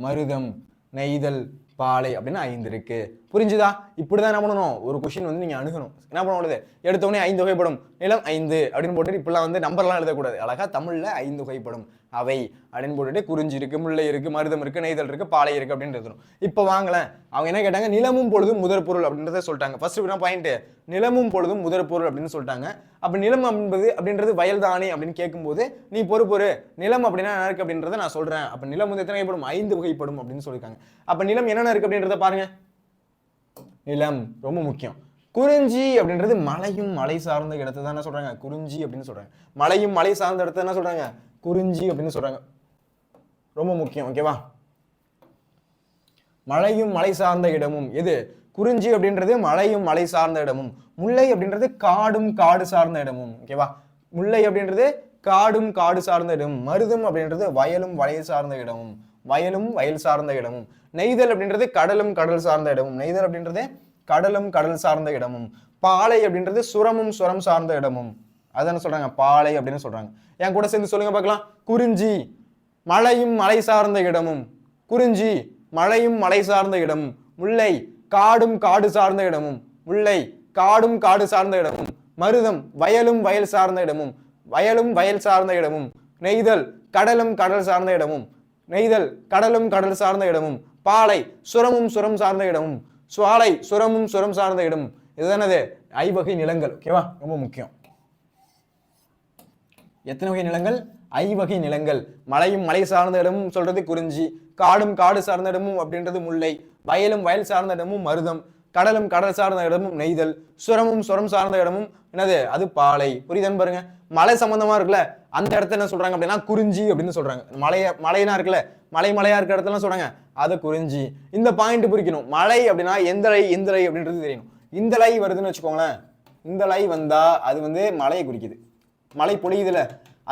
மருதம், நெய்தல், பாலை அப்படின்னு 5 இருக்கு. புரிஞ்சுதா? இப்படிதான் என்ன பண்ணணும்? ஒரு கொஸ்டின் வந்து நீங்க அணுகணும். என்ன பண்ண எடுத்த உடனே 5 வகைப்படும், நிலம் 5 அப்படின்னு போட்டு இப்பெல்லாம் வந்து நம்பர்லாம் எழுதக்கூடாது. அழகா தமிழ்ல 5 வகைப்படும் அவை அப்படின்னு போட்டுட்டு குறிஞ்சி இருக்கு, முல்லை இருக்கு, மருதம் இருக்கு, நெய்தல் இருக்கு, பாலை இருக்கு அப்படின்னு எழுதணும். இப்போ வாங்கலேன், அவங்க என்ன கேட்டாங்க, நிலமும் பொழுதும் முதற் பொருள் அப்படின்றத சொல்லிட்டாங்க. ஃபர்ஸ்ட் என்ன பாயிண்ட், நிலமும் பொழுதும் முதற் பொருள் அப்படின்னு சொல்லிட்டாங்க. அப்ப நிலம் அப்படின்றது வயல் தானே அப்படின்னு கேட்கும்போது நீ பொறு நிலம் அப்படின்னா என்ன இருக்கு அப்படின்றத நான் சொல்றேன். அப்ப நிலம் வந்து எத்தனை வகைப்படும், 5 வகைப்படும் அப்படின்னு சொல்லியிருக்காங்க. அப்ப நிலம் என்னென்ன இருக்கு அப்படின்றத பாருங்க. நிலம் ரொம்ப முக்கியம். குறிஞ்சி அப்படின்றது மலையும் மலை சார்ந்த இடத்தை தான் என்ன சொல்றாங்க, குறிஞ்சி அப்படின்னு சொல்றாங்க. மலையும் மலை சார்ந்த இடத்தை என்ன சொல்றாங்க, குறிஞ்சி அப்படின்னு சொல்றாங்க. ரொம்ப முக்கியம். ஓகேவா, மலையும் மலை சார்ந்த இடமும் எது, குறிஞ்சி அப்படின்றது மலையும் மலை சார்ந்த இடமும், முல்லை அப்படின்றது காடும் காடு சார்ந்த இடமும். ஓகேவா, முல்லை அப்படின்றது காடும் காடு சார்ந்த இடமும், மருதம் அப்படின்றது வயலும் வயல் சார்ந்த இடமும், வயலும் வயல் சார்ந்த இடமும், நெய்தல் அப்படின்றது கடலும் கடல் சார்ந்த இடமும், நெய்தல் அப்படின்றது கடலும் கடல் சார்ந்த இடமும், பாலை அப்படின்றது சுரமும் சுரம் சார்ந்த இடமும். அதான சொல்றாங்க பாலை அப்படின்னு சொல்றாங்க. என் கூட சேர்ந்து சொல்லுங்க பார்க்கலாம். குறிஞ்சி மலையும் மலை சார்ந்த இடமும், குறிஞ்சி மலையும் மலை சார்ந்த இடமும், முல்லை காடும் காடு சார்ந்த இடமும், முல்லை காடும் காடு சார்ந்த இடமும், மருதம் வயலும் வயல் சார்ந்த இடமும், வயலும் வயல் சார்ந்த இடமும், நெய்தல் கடலும் கடல் சார்ந்த இடமும், நெய்தல் கடலும் கடல் சார்ந்த இடமும், பாலை சுரமும் சுரம் சார்ந்த இடமும், சுவாலை சுரமும் சுரம் சார்ந்த இடமும். இதுதானது ஐவகை நிலங்கள். ஓகேவா, ரொம்ப முக்கியம். எத்தனை வகை நிலங்கள், ஐவகை நிலங்கள். மலையும் மலை சார்ந்த இடமும் சொல்றது குறிஞ்சி, காடும் காடு சார்ந்த இடமும் அப்படின்றது முல்லை, வயலும் வயல் சார்ந்த இடமும் மருதம், கடலும் கடல் சார்ந்த இடமும் நெய்தல், சுரமும் சுரம் சார்ந்த இடமும் என்னது, அது பாலை. புரியுதுன்னு பாருங்க. மலை சம்பந்தமா இருக்குல்ல, அந்த இடத்த என்ன சொல்றாங்க அப்படின்னா குறிஞ்சி அப்படின்னு சொல்றாங்க. மலைனா இருக்குல்ல, மலையா இருக்கிற இடத்துல சொல்றாங்க அது குறிஞ்சி. இந்த பாயிண்ட் புரிக்கணும். மலை அப்படின்னா எந்தலை எந்தலை அப்படின்றது தெரியணும். இந்த லை வருதுன்னு வச்சுக்கோங்களேன், இந்த லை வந்தா அது வந்து மலையை குறிக்குது, மலை பொழியுதுல,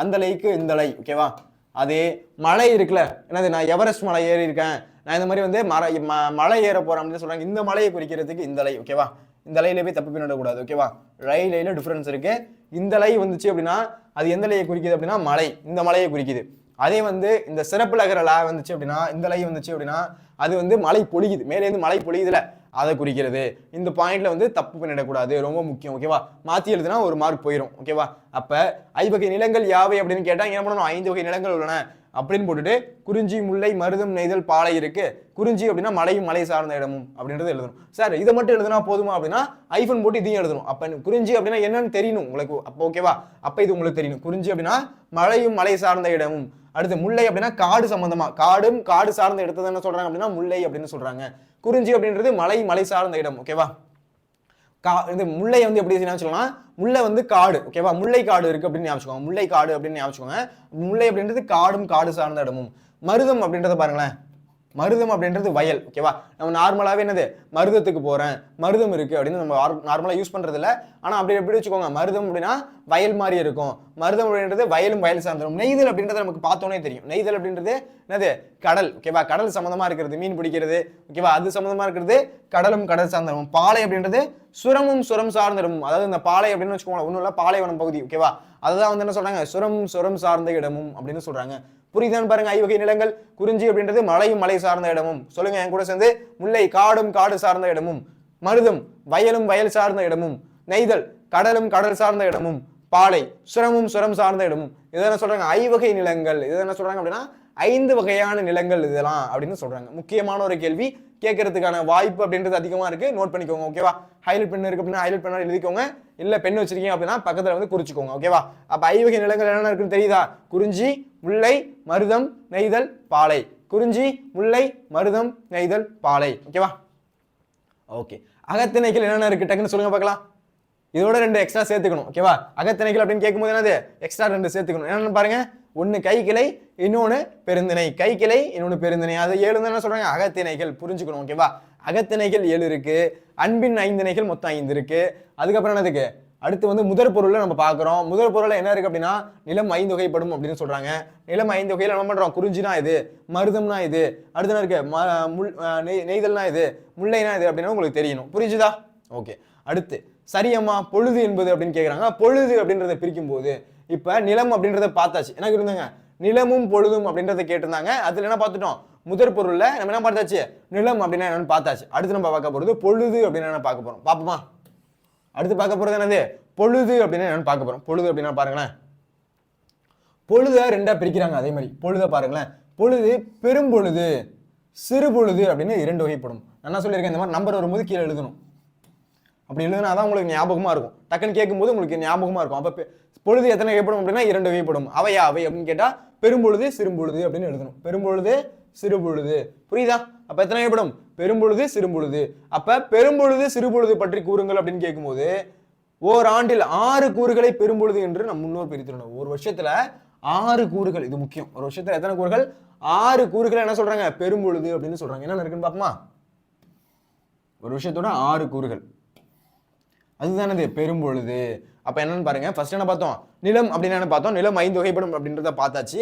அந்த லைக்கு இந்த லை. ஓகேவா, அதே மலை இருக்குல்ல, என்னது நான் எவரெஸ்ட் மலை ஏறி இருக்கேன், நான் இந்த மாதிரி வந்து மலை ஏற போறேன் அப்படின்னு சொல்றாங்க, இந்த மலையை குறிக்கிறதுக்கு இந்த லை. ஓகேவா, இந்த லையில போய் தப்பு பண்ணிடக்கூடாது. ஓகேவா, லைல டிஃபரன்ஸ் இருக்கு. இந்த லை வந்துச்சு அப்படின்னா அது எந்த லையை குறிக்குது அப்படின்னா மலை, இந்த மலையை குறிக்குது. அதே வந்து இந்த சிறப்பு லகர லா வந்துச்சு அப்படின்னா, இந்த லை வந்துச்சு அப்படின்னா அது வந்து மலை பொழியுது, மேலே இருந்து மலை பொழியுதுல, அதை குறிக்கிறது. இந்த பாயிண்ட்ல வந்து தப்பு பண்ணிடக்கூடாது, ரொம்ப முக்கியம். ஓகேவா, மாத்தி எழுதுனா ஒரு மார்க் போயிடும். ஓகேவா, அப்ப ஐவகை நிலங்கள் யாவை அப்படின்னு கேட்டா என்ன பண்ணணும், 5 வகை நிலங்கள் உள்ளன அப்படின்னு போட்டுட்டு குறிஞ்சி முல்லை மருதம் நெய்தல் பாலை இருக்கு. குறிஞ்சி அப்படின்னா மலையும் மலை சார்ந்த இடமும் அப்படின்றது எழுதணும். சார் இதை மட்டும் எழுதுனா போதுமா அப்படின்னா ஐஃபன் போட்டு இதையும் எழுதணும். அப்ப குறிஞ்சி அப்படின்னா என்னன்னு தெரியணும் உங்களுக்கு. அப்போ ஓகேவா, அப்ப இது உங்களுக்கு தெரியணும். குறிஞ்சி அப்படின்னா மலையும் மலை சார்ந்த இடமும். அடுத்து முல்லை அப்படின்னா காடு சம்பந்தமா, காடும் காடு சார்ந்த இடத்தை என்ன சொல்றாங்க அப்படின்னா முல்லை அப்படின்னு சொல்றாங்க. குறிஞ்சி அப்படின்றது மலை சார்ந்த இடம். ஓகேவா, இந்த முல்லை வந்து எப்படி சொல்லலாம், முல்லை வந்து காடு. ஓகேவா, முல்லை காடு இருக்கு அப்படின்னு ஞாபகம், முல்லை காடு அப்படின்னு ஞாபகம். முல்லை அப்படின்றது காடும் காடு சார்ந்த இடமும். மருதம் அப்படின்றத பாருங்களேன், மருதம் அப்படின்றது வயல். ஓகேவா, நம்ம நார்மலாவே என்னது மருதத்துக்கு போறேன், மருதம் இருக்கு அப்படின்னு நம்ம நார்மலா யூஸ் பண்றது இல்ல. ஆனா அப்படி எப்படி வச்சுக்கோங்க, மருதம் அப்படின்னா வயல் மாதிரி இருக்கும். மருதம் அப்படின்றது வயலும் வயல் சார்ந்துடும். நெய்தல் அப்படின்றத நமக்கு பார்த்தோன்னே தெரியும். நெய்தல் அப்படின்றது என்னது, கடல். ஓகேவா, கடல் சம்பந்தமா இருக்கிறது, மீன் பிடிக்கிறது. ஓகேவா, அது சம்பந்தமா இருக்கிறது கடலும் கடல் சார்ந்திடும். பாலை அப்படின்றது சுரமும் சுரம் சார்ந்திடும். அதாவது இந்த பாலை அப்படின்னு வச்சுக்கோங்களேன், ஒன்றும் இல்லை பாலைவனம் பகுதி. ஓகேவா, அதுதான் வந்து என்ன சொல்றாங்க, சுரமும் சுரம் சார்ந்த இடமும் அப்படின்னு சொல்றாங்க. புரியுதான்னு பாருங்க. ஐவகை நிலங்கள். குறிஞ்சி அப்படின்றது மலையும் மலை சார்ந்த இடமும். சொல்லுங்க என் கூட சேர்ந்து. முல்லை காடும் காடு சார்ந்த இடமும், மருதம் வயலும் வயல் சார்ந்த இடமும், நெய்தல் கடலும் கடல் சார்ந்த இடமும், பாலை சுரமும் சுரம் சார்ந்த இடமும். இதெல்லாம் சொல்றாங்க ஐவகை நிலங்கள். இது என்ன சொல்றாங்க அப்படின்னா 5 வகையான நிலங்கள் இதெல்லாம் அப்படின்னு சொல்றாங்க. முக்கியமான ஒரு கேள்வி, கேட்கறதுக்கான வாய்ப்பு அப்படின்றது அதிகமா இருக்கு. நோட் பண்ணிக்கோங்க. ஓகேவா, ஹைலைட் பென் இருக்கு அப்படின்னா ஹைலைட் பண்ணா எழுதிக்கோங்க. இல்ல பென் வச்சிருக்கீங்க அப்படின்னா பக்கத்துல வந்து குறிச்சுக்கோங்க. ஓகேவா, அப்ப ஐவகை நிலங்கள் என்னென்ன இருக்குன்னு தெரியுதா? குறிஞ்சி முல்லை மருதம் நெய்தல் பாலை. குறிஞ்சி முல்லை மருதம் நெய்தல் பாலை. ஓகேவா, ஓகே. அகத்திணைகள் என்னென்ன இருக்கு டக்குன்னு சொல்லுங்க பார்க்கலாம். இதோட 2 எக்ஸ்ட்ரா சேர்த்துக்கணும். ஓகேவா, அகத்திணைகள் அப்படின்னு கேட்கும்போது என்னது எக்ஸ்ட்ரா 2 சேர்த்துக்கணும். என்னன்னு பாருங்க, ஒன்னு கைக்கிளை இன்னொன்னு பெருந்திணை. கைக்கிளை இன்னொன்னு பெருந்திணை. அது 7 என்ன சொல்றாங்க, அகத்திணைகள். புரிஞ்சுக்கணும். ஓகேவா, அகத்திணைகள் 7 இருக்கு. அன்பின் 5 திணைகள் மொத்தம் 5 இருக்கு. அதுக்கப்புறம் என்னதுக்கு அடுத்து வந்து முதற் பொருள்ல நம்ம பாக்குறோம். முதற் பொருள்ல என்ன இருக்கு அப்படின்னா நிலம் 5 வகைப்படும் அப்படின்னு சொல்றாங்க. நிலம் 5 வகையில நம்ம பண்றோம், குறிஞ்சினா இது, மருதம்னா இது, அடுத்து என்ன இருக்கு நெய்தல்னா இது, முல்லைனா இது அப்படின்னு உங்களுக்கு தெரியணும். புரிஞ்சுதா? ஓகே. அடுத்து சரியம்மா பொழுது என்பது அப்படின்னு கேக்குறாங்க. பொழுது அப்படின்றத பிரிக்கும் போது இப்ப நிலம் அப்படின்றத பார்த்தாச்சு. எனக்கு இருந்தாங்க நிலமும் பொழுதும் அப்படின்றத கேட்டிருந்தாங்க. அதுல என்ன பார்த்துட்டோம், முதற் பொருள்ல நம்ம என்ன பார்த்தாச்சு, நிலம் அப்படின்னா என்னன்னு பார்த்தாச்சு. அடுத்து நம்ம பார்க்க போறது பொழுது அப்படின்னு என்ன பார்க்க போறோம். பாப்போமா? அடுத்து பார்க்க போறது என்னது, பொழுது அப்படின்னா என்னன்னு பார்க்க போறோம். பொழுது அப்படின்னா பாருங்களேன், பொழுத ரெண்டா பிரிக்கிறாங்க. அதே மாதிரி பொழுத பாருங்களேன், பொழுது பெரும்பொழுது சிறு பொழுது அப்படின்னு 2 வகைப்படும். நான் சொல்லியிருக்கேன், இந்த மாதிரி நம்பர் வரும்போது கீழே எழுதணும். அப்படி எழுதுனா தான் உங்களுக்கு ஞாபகமா இருக்கும். டக்குன்னு கேட்கும்போது உங்களுக்கு ஞாபகமா இருக்கும். அப்ப பொழுது எத்தனை வகைப்படும் அப்படின்னா 2 வகைப்படும். அவையா அவை அப்படின்னு கேட்டா பெரும்பொழுது சிறும்பொழுது அப்படின்னு எழுதணும். பெரும்பொழுது சிறுபொழுது, புரியுதா? அப்ப எத்தனை வகைப்படும்? பெரும்பொழுது சிறுபொழுது. அப்ப பெரும்பொழுது சிறுபொழுது பற்றி கூறுங்கள் அப்படின்னு கேட்கும்போது ஓராண்டில் 6 கூறுகளை பெரும்பொழுது என்று நம் முன்னோர் பிரித்துள்ளனர். ஒரு வருஷத்துல 6 கூறுகள், இது முக்கியம். ஒரு வருஷத்துல எத்தனை கூறுகள்? 6 கூறுகள் என்ன சொல்றாங்க? பெரும்பொழுது அப்படின்னு சொல்றாங்க. என்ன இருக்குன்னு பாப்போமா? ஒரு விஷயத்தோட 6 கூறுகள், அதுதானது பெரும்பொழுது. அப்ப என்னன்னு பாருங்க. ஃபர்ஸ்ட் என்ன பார்த்தோம்? நிலம் அப்படின்னு என்ன பார்த்தோம்? நிலம் 5 வகைப்படும் அப்படின்றத பார்த்தாச்சு.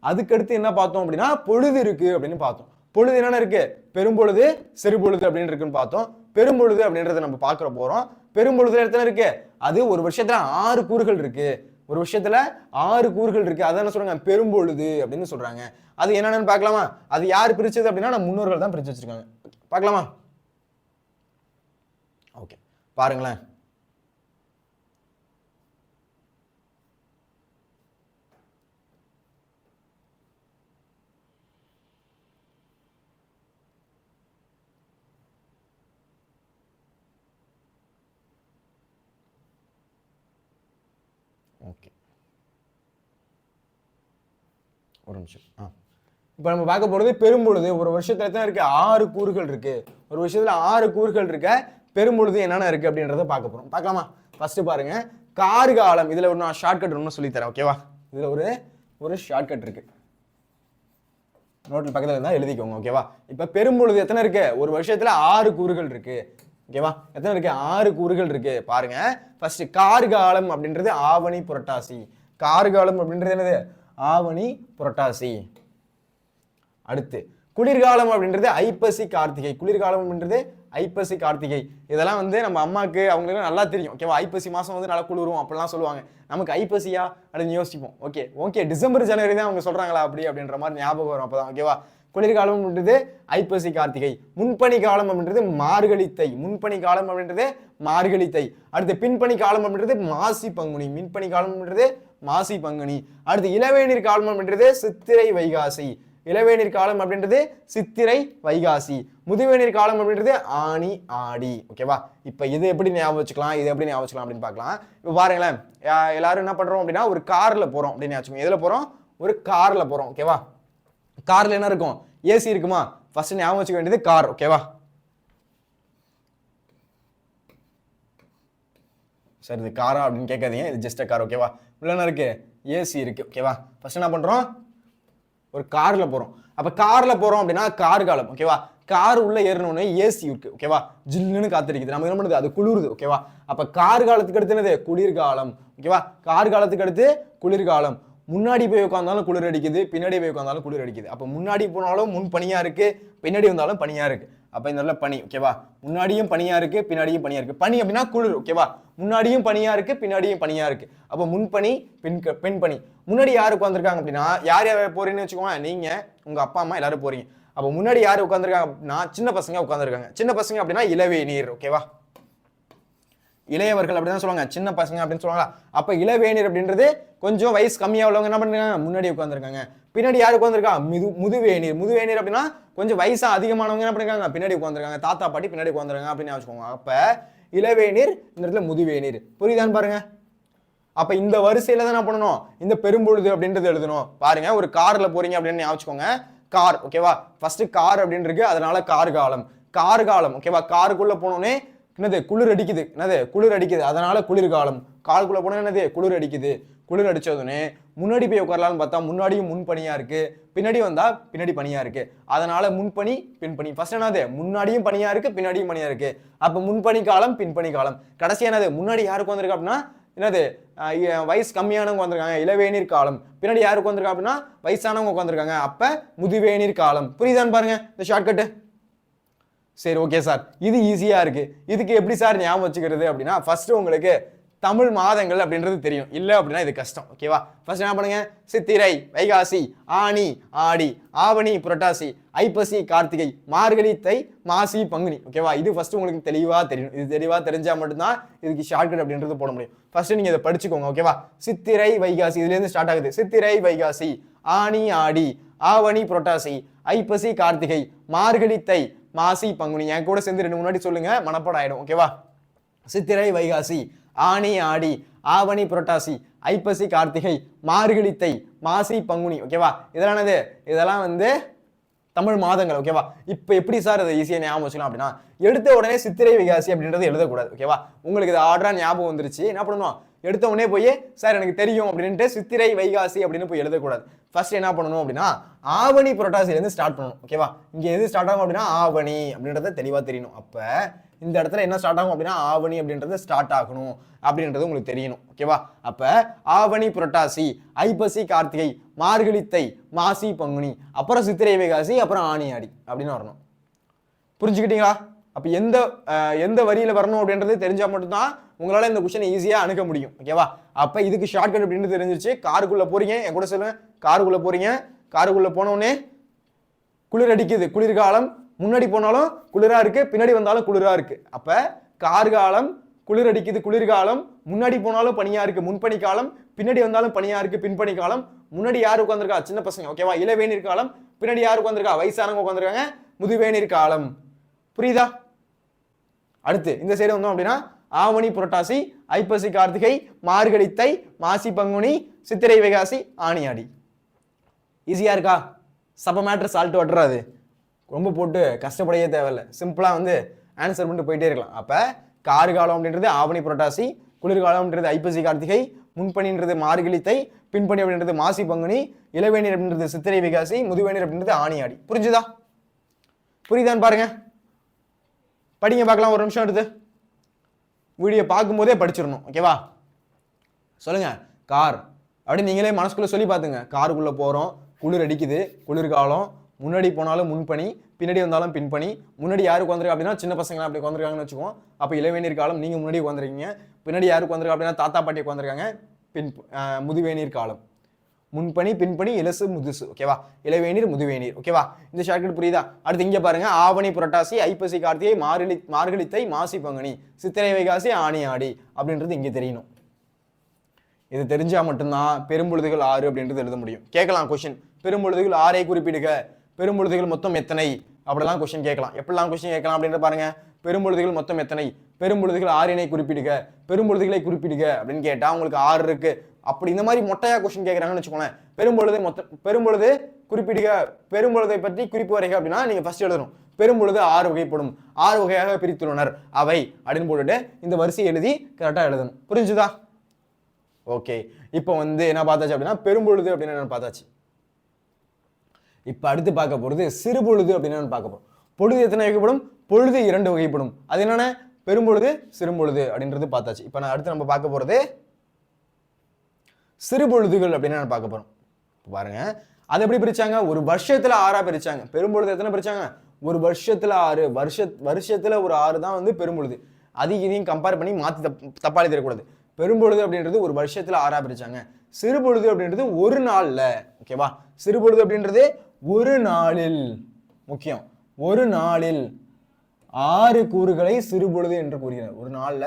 அதுக்கடுத்து என்ன பார்த்தோம் அப்படின்னா பொழுது இருக்கு அப்படின்னு பார்த்தோம். பொழுது என்னென்ன இருக்கு? பெரும்பொழுது சிறுபொழுது அப்படின்னு இருக்குன்னு பார்த்தோம். பெரும்பொழுது அப்படின்றத நம்ம பார்க்க போறோம். பெரும்பொழுதுல எத்தனை இருக்கு? அது ஒரு வருஷத்துல 6 கூறுகள் இருக்கு. ஒரு விஷயத்துல 6 கூறுகள் இருக்கு. அதான் என்ன சொல்றாங்க? பெரும்பொழுது அப்படின்னு சொல்றாங்க. அது என்னன்னு பார்க்கலாமா? அது யார் பிரிச்சது அப்படின்னா நம்ம முன்னோர்கள் தான் பிரிச்சு வச்சிருக்காங்க. பார்க்கலாமா? ஓகே, பாருங்களேன். ஓகே, ஒரு நிமிஷம். இப்போ நம்ம பார்க்க போறது பெரும்பொழுது. ஒரு வருஷத்துல எத்தனை இருக்கு? 6 கூறுகள் இருக்கு. ஒரு விஷயத்துல 6 கூறுகள் இருக்க பெரும்பொழுது என்னென்ன இருக்கு அப்படின்றத பார்க்க போறோம். பார்க்கலாமா? ஃபர்ஸ்ட் பாருங்க, கார்காலம். இதுல ஒரு நான் ஷார்ட்கட் ஒன்று சொல்லி தரேன். ஓகேவா? இதுல ஒரு ஷார்ட்கட் இருக்கு. நோட்டில் பக்கத்துல இருந்தா எழுதிக்கோங்க. ஓகேவா? இப்ப பெரும்பொழுது எத்தனை இருக்கு? ஒரு வருஷத்துல 6 கூறுகள் இருக்கு. ஓகேவா? எத்தனை இருக்கு? 6 கூறுகள் இருக்கு. பாருங்க, ஃபர்ஸ்ட் கார்காலம் அப்படின்றது ஆவணி புரட்டாசி. கார்காலம் அப்படின்றது என்னது? ஆவணி புரட்டாசி. அடுத்து குளிர்காலம் அப்படின்றது ஐப்பசி கார்த்திகை. குளிர்காலம் அப்படின்றது ஐப்பசி கார்த்திகை. இதெல்லாம் நம்ம அம்மாக்கு அவங்களுக்கு நல்லா தெரியும். ஓகேவா? ஐப்பசி மாசம் நல்லா குளிரும் அப்படிலாம் சொல்லுவாங்க. நமக்கு ஐப்பசியா அப்படின்னு யோசிப்போம். ஓகே டிசம்பர் ஜனவரி தான் அவங்க சொல்றாங்களா அப்படின்ற மாதிரி ஞாபகம் வரும். அப்பதான் ஓகேவா? குளிர்காலம் அப்படின்றது ஐப்பசி கார்த்திகை. முன்பனி காலம் அப்படின்றது மார்கழி தை. முன்பனி காலம் அப்படின்றது மார்கழி தை. அடுத்து பின்பனி காலம் அப்படின்றது மாசி பங்குனி. மின்பனி காலம் அப்படின்றது மாசி பங்குனி. அடுத்து இளவேநீர் காலம் அப்படின்றது சித்திரை வைகாசி. இளவேநீர் காலம் அப்படின்றது சித்திரை வைகாசி. முதுவேநீர் காலம் அப்படின்றது ஆனி ஆடி. ஓகேவா? இப்ப இது எப்படி ஞாபகம் வச்சுக்கலாம், இது எப்படி ஞாபகம் வச்சுக்கலாம் அப்படின்னு பார்க்கலாம். இப்ப பாருங்களேன், எல்லாரும் என்ன பண்றோம் அப்படின்னா ஒரு கார்ல போறோம் அப்படின்னு வச்சுக்கோங்க. எதுல போறோம்? ஒரு கார்ல போறோம். ஓகேவா? கார்ல என்ன இருக்கும்? ஏசி இருக்குமா? ஃபர்ஸ்ட் ஞாபகம் வச்சுக்க வேண்டியது கார். ஓகேவா? சரி, இது காரா அப்படின்னு கேட்காதீங்க, இது ஜஸ்ட் கார். ஓகேவா? உள்ள என்ன இருக்கு? ஏசி இருக்கு. ஓகேவா? ஃபர்ஸ்ட் என்ன பண்றோம்? ஒரு கார்ல போறோம். அப்ப கார்ல போறோம் அப்படின்னா கார்காலம். ஓகேவா? கார் உள்ள ஏறணும்னு ஏசி இருக்கு. ஓகேவா? ஜில்லுன்னு காத்திருக்குது. நம்ம என்ன பண்ணுது? அது குளிருது. ஓகேவா? அப்ப கார் காலத்துக்கு அடுத்து என்னது? குளிர்காலம். ஓகேவா? கார் காலத்துக்கு அடுத்து குளிர்காலம். முன்னாடி போய் உட்காந்தாலும் குளிர் அடிக்குது, பின்னாடி போய் உட்காந்தாலும் குளிர் அடிக்குது. அப்ப முன்னாடி போனாலும் முன் பனியா இருக்கு, பின்னாடி வந்தாலும் பனியா இருக்கு. அப்ப இந்த பனி. ஓகேவா? முன்னாடியும் பனியா இருக்கு, பின்னாடியும் பனியா இருக்கு. பனி அப்படின்னா குளிர். ஓகேவா? முன்னாடியும் பனியா இருக்கு, பின்னாடியும் பனியா இருக்கு. அப்ப முன்பனி பின்பனி. முன்னாடி யாரு உட்காந்துருக்காங்க அப்படின்னா யார் யார் போறீங்கன்னு வச்சுக்கோங்க. நீங்க, உங்க அப்பா அம்மா எல்லாரும் போறீங்க. அப்ப முன்னாடி யாரு உட்காந்துருக்காங்க அப்படின்னா சின்ன பசங்க உட்காந்துருக்காங்க. சின்ன பசங்க அப்படின்னா இளவேநீர். ஓகேவா? இளையவர்கள் அப்படிதான் சொல்லுவாங்க, சின்ன பசங்க அப்படின்னு சொல்லுவாங்க. அப்ப இளவேநீர் அப்படின்றது கொஞ்சம் வயசு கம்மியா உள்ளவங்க என்ன பண்றாங்க? முன்னாடி உட்காந்துருக்காங்க. பின்னாடி யாரு உட்காந்துருக்கா? முதுவேநீர். முதுவேநீர் அப்படின்னா கொஞ்சம் வயசா அதிகமானவங்க என்ன பண்ணிருக்காங்க? பின்னாடி உட்காந்துருக்காங்க. தாத்தா பாட்டி பின்னாடி உட்காந்துருக்காங்க அப்படின்னு வச்சுக்கோங்க. அப்ப இளவேநீர், இந்த இடத்துல முதுவேநீர். புரியுதான்னு பாருங்க. அப்ப இந்த வரிசையில தான் என்ன பண்ணணும்? இந்த பெரும்பொழுது அப்படின்றது எழுதணும். பாருங்க, ஒரு கார்ல போறீங்க அப்படின்னு ஞாபகம். கார். ஓகேவா? ஃபர்ஸ்ட் கார் அப்படின்னு இருக்கு, அதனால கார்காலம். கார்காலம். ஓகேவா? காருக்குள்ள போனோடனே என்னது? குளிர் அடிக்குது. என்னது? குளிர் அடிக்குது, அதனால குளிர்காலம். காலுக்குள்ள போனா என்னது? குளிர் அடிக்குது. குளிர் அடிச்சதுன்னு முன்னாடி போய் உட்காரலாம்னு பார்த்தா முன்னாடியும் முன்பனியா இருக்கு, பின்னாடி வந்தா பின்னாடி பனியா இருக்கு. அதனால முன்பனி பின்பனி. ஃபர்ஸ்ட் என்னது? முன்னாடியும் பனியா இருக்கு, பின்னாடியும் பனியா இருக்கு. அப்ப முன்பனி காலம், பின்பனி காலம். கடைசி என்னது? முன்னாடி யாருக்கு வந்திருக்கு அப்படின்னா என்னது? வயசு கம்மியானவங்க வந்திருக்காங்க, இளவேநீர் காலம். பின்னாடி யாருக்கு வந்திருக்கா அப்படின்னா வயசானவங்க உட்காந்துருக்காங்க, அப்ப முதுவேநீர் காலம். புரியுதான்னு பாருங்க இந்த ஷார்ட்கட்டு. சரி, ஓகே சார், இது ஈஸியா இருக்கு. இதுக்கு எப்படி சார் ஞாபகம் வச்சுக்கிறது அப்படின்னா ஃபர்ஸ்ட் உங்களுக்கு தமிழ் மாதங்கள் அப்படின்றது தெரியும். இல்லை அப்படின்னா இது கஷ்டம். ஓகேவா? ஃபர்ஸ்ட் என்ன பண்ணுங்க, சித்திரை, வைகாசி, ஆனி, ஆடி, ஆவணி, புரட்டாசி, ஐப்பசி, கார்த்திகை, மார்கழி, தை, மாசி, பங்குனி. ஓகேவா? இது ஃபர்ஸ்ட் உங்களுக்கு தெளிவா தெரியும். இது தெளிவா தெரிஞ்சா மட்டும்தான் இதுக்கு ஷார்ட்கட் அப்படின்றது போட முடியும். ஃபர்ஸ்ட் நீங்க இதை படிச்சுக்கோங்க. ஓகேவா? சித்திரை, வைகாசி, இதுல இருந்து ஸ்டார்ட் ஆகுது. சித்திரை, வைகாசி, ஆனி, ஆடி, ஆவணி, புரட்டாசி, ஐப்பசி, கார்த்திகை, மார்கழி, தை, மாசி, பங்குனி. என் கூட சேர்ந்து 2 முன்னாடி சொல்லுங்க, மனப்பாடம் ஆயிடும். ஓகேவா? சித்திரை, வைகாசி, ஆனி, ஆடி, ஆவணி, புரட்டாசி, ஐப்பசி, கார்த்திகை, மார்கழி, தை, மாசி, பங்குனி. ஓகேவா? இதெல்லாம் வந்து தமிழ் மாதங்கள். ஓகேவா? இப்போ எப்படி சார் அதை ஈஸியாக ஞாபகம் வச்சுக்கலாம் அப்படின்னா, எடுத்த உடனே சித்திரை, வைகாசி அப்படின்றது எழுதக்கூடாது. ஓகேவா? உங்களுக்கு இது ஆர்டரா ஞாபகம் வந்துருச்சு, என்ன பண்ணணும், எடுத்த உடனே போய் சார் எனக்கு தெரியும் அப்படின்ட்டு சித்திரை, வைகாசி அப்படின்னு போய் எழுதக்கூடாது. ஃபர்ஸ்ட் என்ன பண்ணணும் அப்படின்னா, ஆவணி, புரட்டாசிலேருந்து ஸ்டார்ட் பண்ணணும். ஓகேவா? இங்கே எது ஸ்டார்ட் ஆகும் அப்படின்னா ஆவணி அப்படின்றத தெளிவாக தெரியணும். அப்போ இந்த இடத்துல என்ன ஸ்டார்ட் ஆகும் அப்படின்னா ஆவணி அப்படின்றது ஸ்டார்ட் ஆகணும் அப்படின்றது உங்களுக்கு தெரியணும். ஓகேவா? அப்ப ஆவணி, புரட்டாசி, ஐப்பசி, கார்த்திகை, மார்கழி, தை, மாசி, பங்குனி, அப்புறம் சித்திரை, வைகாசி, அப்புறம் ஆனி, ஆடி அப்படின்னு வரணும். புரிஞ்சுக்கிட்டீங்களா? அப்ப எந்த வரியில வரணும் அப்படின்றது தெரிஞ்சா மட்டும்தான் உங்களால இந்த கொஸ்டினை ஈஸியா அணுக முடியும். ஓகேவா? அப்ப இதுக்கு ஷார்ட்கட் அப்படின்னு தெரிஞ்சிருச்சு. காருக்குள்ள போறீங்க, என் கூட சொல்லுங்க, காருக்குள்ள போறீங்க, காருக்குள்ள போன உடனே குளிர் அடிக்குது, குளிர்காலம், முன்னாடி போனாலும் குளிரா இருக்கு, பின்னாடி வந்தாலும் குளிரா இருக்கு. அப்ப கார்காலம், குளிர் அடிக்குது, குளிர்காலம், முன்னாடி போனாலும் பனியா இருக்கு, முன்பனி காலம், பின்னாடி வந்தாலும் பனியா இருக்கு, பின்பனி காலம். முன்னாடி யாரு உட்காந்துருக்கா, சின்ன பசங்க. ஓகேவா? இளவேநீர் காலம். பின்னாடி யாரு உட்காந்துருக்கா, வயசானவங்க உட்காந்துருக்காங்க, முதுவேநீர் காலம். புரியுதா? அடுத்து இந்த சைடு வந்தோம் அப்படின்னா ஆவணி, புரட்டாசி, ஐப்பசி, கார்த்திகை, மார்கழி, தை, மாசி, பங்குனி, சித்திரை, வைகாசி, ஆனி, ஆடி. ஈஸியா இருக்கா? சப்ப மேட்ரு சால்ட் வட்டுறாது, ரொம்ப போட்டு கஷ்டப்படையே தேவையில்லை. சிம்பிளாக வந்து ஆன்சர் பண்ணிட்டு போயிட்டே இருக்கலாம். அப்போ கார்காலம் அப்படின்றது ஆவணி, புரட்டாசி, குளிர்காலம் அப்படின்றது ஐப்பசி, கார்த்திகை, முன்பணின்றது மார்கழி, தை, பின்பணி அப்படின்றது மாசி, பங்குனி, இளவேநீர் அப்படின்றது சித்திரை, வைகாசி, முதுவேநீர் அப்படின்றது ஆனி, ஆடி. புரிஞ்சுதா? புரியுதான்னு பாருங்க, படிங்க பார்க்கலாம். ஒரு நிமிஷம் எடுத்து வீடியோ பார்க்கும்போதே படிச்சிடணும். ஓகேவா? சொல்லுங்க, கார் அப்படி நீங்களே மனசுக்குள்ள சொல்லி பார்த்துங்க. காருக்குள்ள போகிறோம், குளிர் அடிக்குது, குளிர்காலம், முன்னாடி போனாலும் முன்பனி, பின்னாடி வந்தாலும் பின்பனி. முன்னாடி யாருக்கு உட்காந்துருக்கா அப்படின்னா சின்ன பசங்க அப்படி உட்காந்துருக்காங்கன்னு வச்சுக்கோம். அப்போ இளவேநீர் காலம், நீங்கள் முன்னாடி உட்காந்துருக்கீங்க. பின்னாடி யாருக்கு உட்காந்துருக்கா அப்படின்னா தாத்தா பாட்டி உட்காந்துருக்காங்க, முதுவேநீர் காலம். முன்பனி, பின்பனி, இலசு, முதுசு. ஓகேவா? இளவேநீர், முதுவேநீர். ஓகேவா? இந்த ஷார்ட்கட் புரியுதா? அடுத்து இங்கே பாருங்க, ஆவணி, புரட்டாசி, ஐப்பசி, கார்த்திகை, மார்கழி, தை, மாசி, பங்குனி, சித்திரை, வைகாசி, ஆனி, ஆடி அப்படின்றது இங்கே தெரியணும். இது தெரிஞ்சா மட்டும்தான் பெரும்பொழுதுகள் 6 அப்படின்றது எழுத முடியும். கேட்கலாம் கொஸ்டின், பெரும்பொழுதுகள் 6ஐ குறிப்பிடுக, பெரும்பொழுதுகள் மொத்தம் எத்தனை அப்படிலாம் கொஸ்டின் கேட்கலாம். எப்படிலாம் கொஸ்டின் கேட்கலாம் அப்படின்ற பாருங்க. பெரும்பொழுதுகள் மொத்தம் எத்தனை, பெரும்பொழுதுகள் 6னை குறிப்பிடுக, பெரும்பொழுதுகளை குறிப்பிடுக அப்படின்னு கேட்டா உங்களுக்கு 6 இருக்கு. அப்படி இந்த மாதிரி மொட்டையா கொஸ்டின் கேட்கறாங்கன்னு வச்சுக்கோங்களேன். பெரும்பொழுது குறிப்பிடுக, பெரும்பொழுதை பற்றி குறிப்பு வரைக அப்படின்னா நீங்க ஃபர்ஸ்ட் எழுதணும். பெரும்பொழுது 6 வகைப்படும், 6 வகையாக பிரித்துள்ளனர் அவை அப்படின்னு போட்டுட்டு இந்த வரிசை எழுதி கரெக்டா எழுதணும். புரிஞ்சுதா? ஓகே, இப்போ வந்து என்ன பார்த்தாச்சு அப்படின்னா பெரும்பொழுது அப்படின்னு என்ன பார்த்தாச்சு. இப்ப அடுத்து பார்க்க போறது சிறுபொழுது அப்படின்னு பார்க்க போறோம். பொழுது எத்தனை வகைப்படும்? பொழுது 2 வகைப்படும். அது என்னன்னா பெரும்பொழுது, சிறுபொழுது அப்படின்றது பார்த்தாச்சு. இப்ப நான் அடுத்து நம்ம பார்க்க போறது சிறுபொழுதுகள் அப்படின்னு பார்க்க போறோம். பாருங்க, அது எப்படி பிரிச்சாங்க? ஒரு வருஷத்துல 6ஆ பிரிச்சாங்க. பெரும்பொழுது எத்தனை பிரிச்சாங்க? ஒரு வருஷத்துல 6, வருஷத்துல ஒரு 6 தான் வந்து பெரும்பொழுது. அதிக இதையும் கம்பேர் பண்ணி மாத்தி தப்பா எழுதிடக்கூடாது. பெரும்பொழுது அப்படின்றது ஒரு வருஷத்துல 6ஆ பிரிச்சாங்க. சிறுபொழுது அப்படின்றது ஒரு நாள்ல. ஓகேவா? சிறுபொழுது அப்படின்றது ஒரு நாளில், முக்கியம், ஒரு நாளில் 6 கூறுகளை சிறுபொழுது என்று கூறுகிறார். ஒரு நாள்ல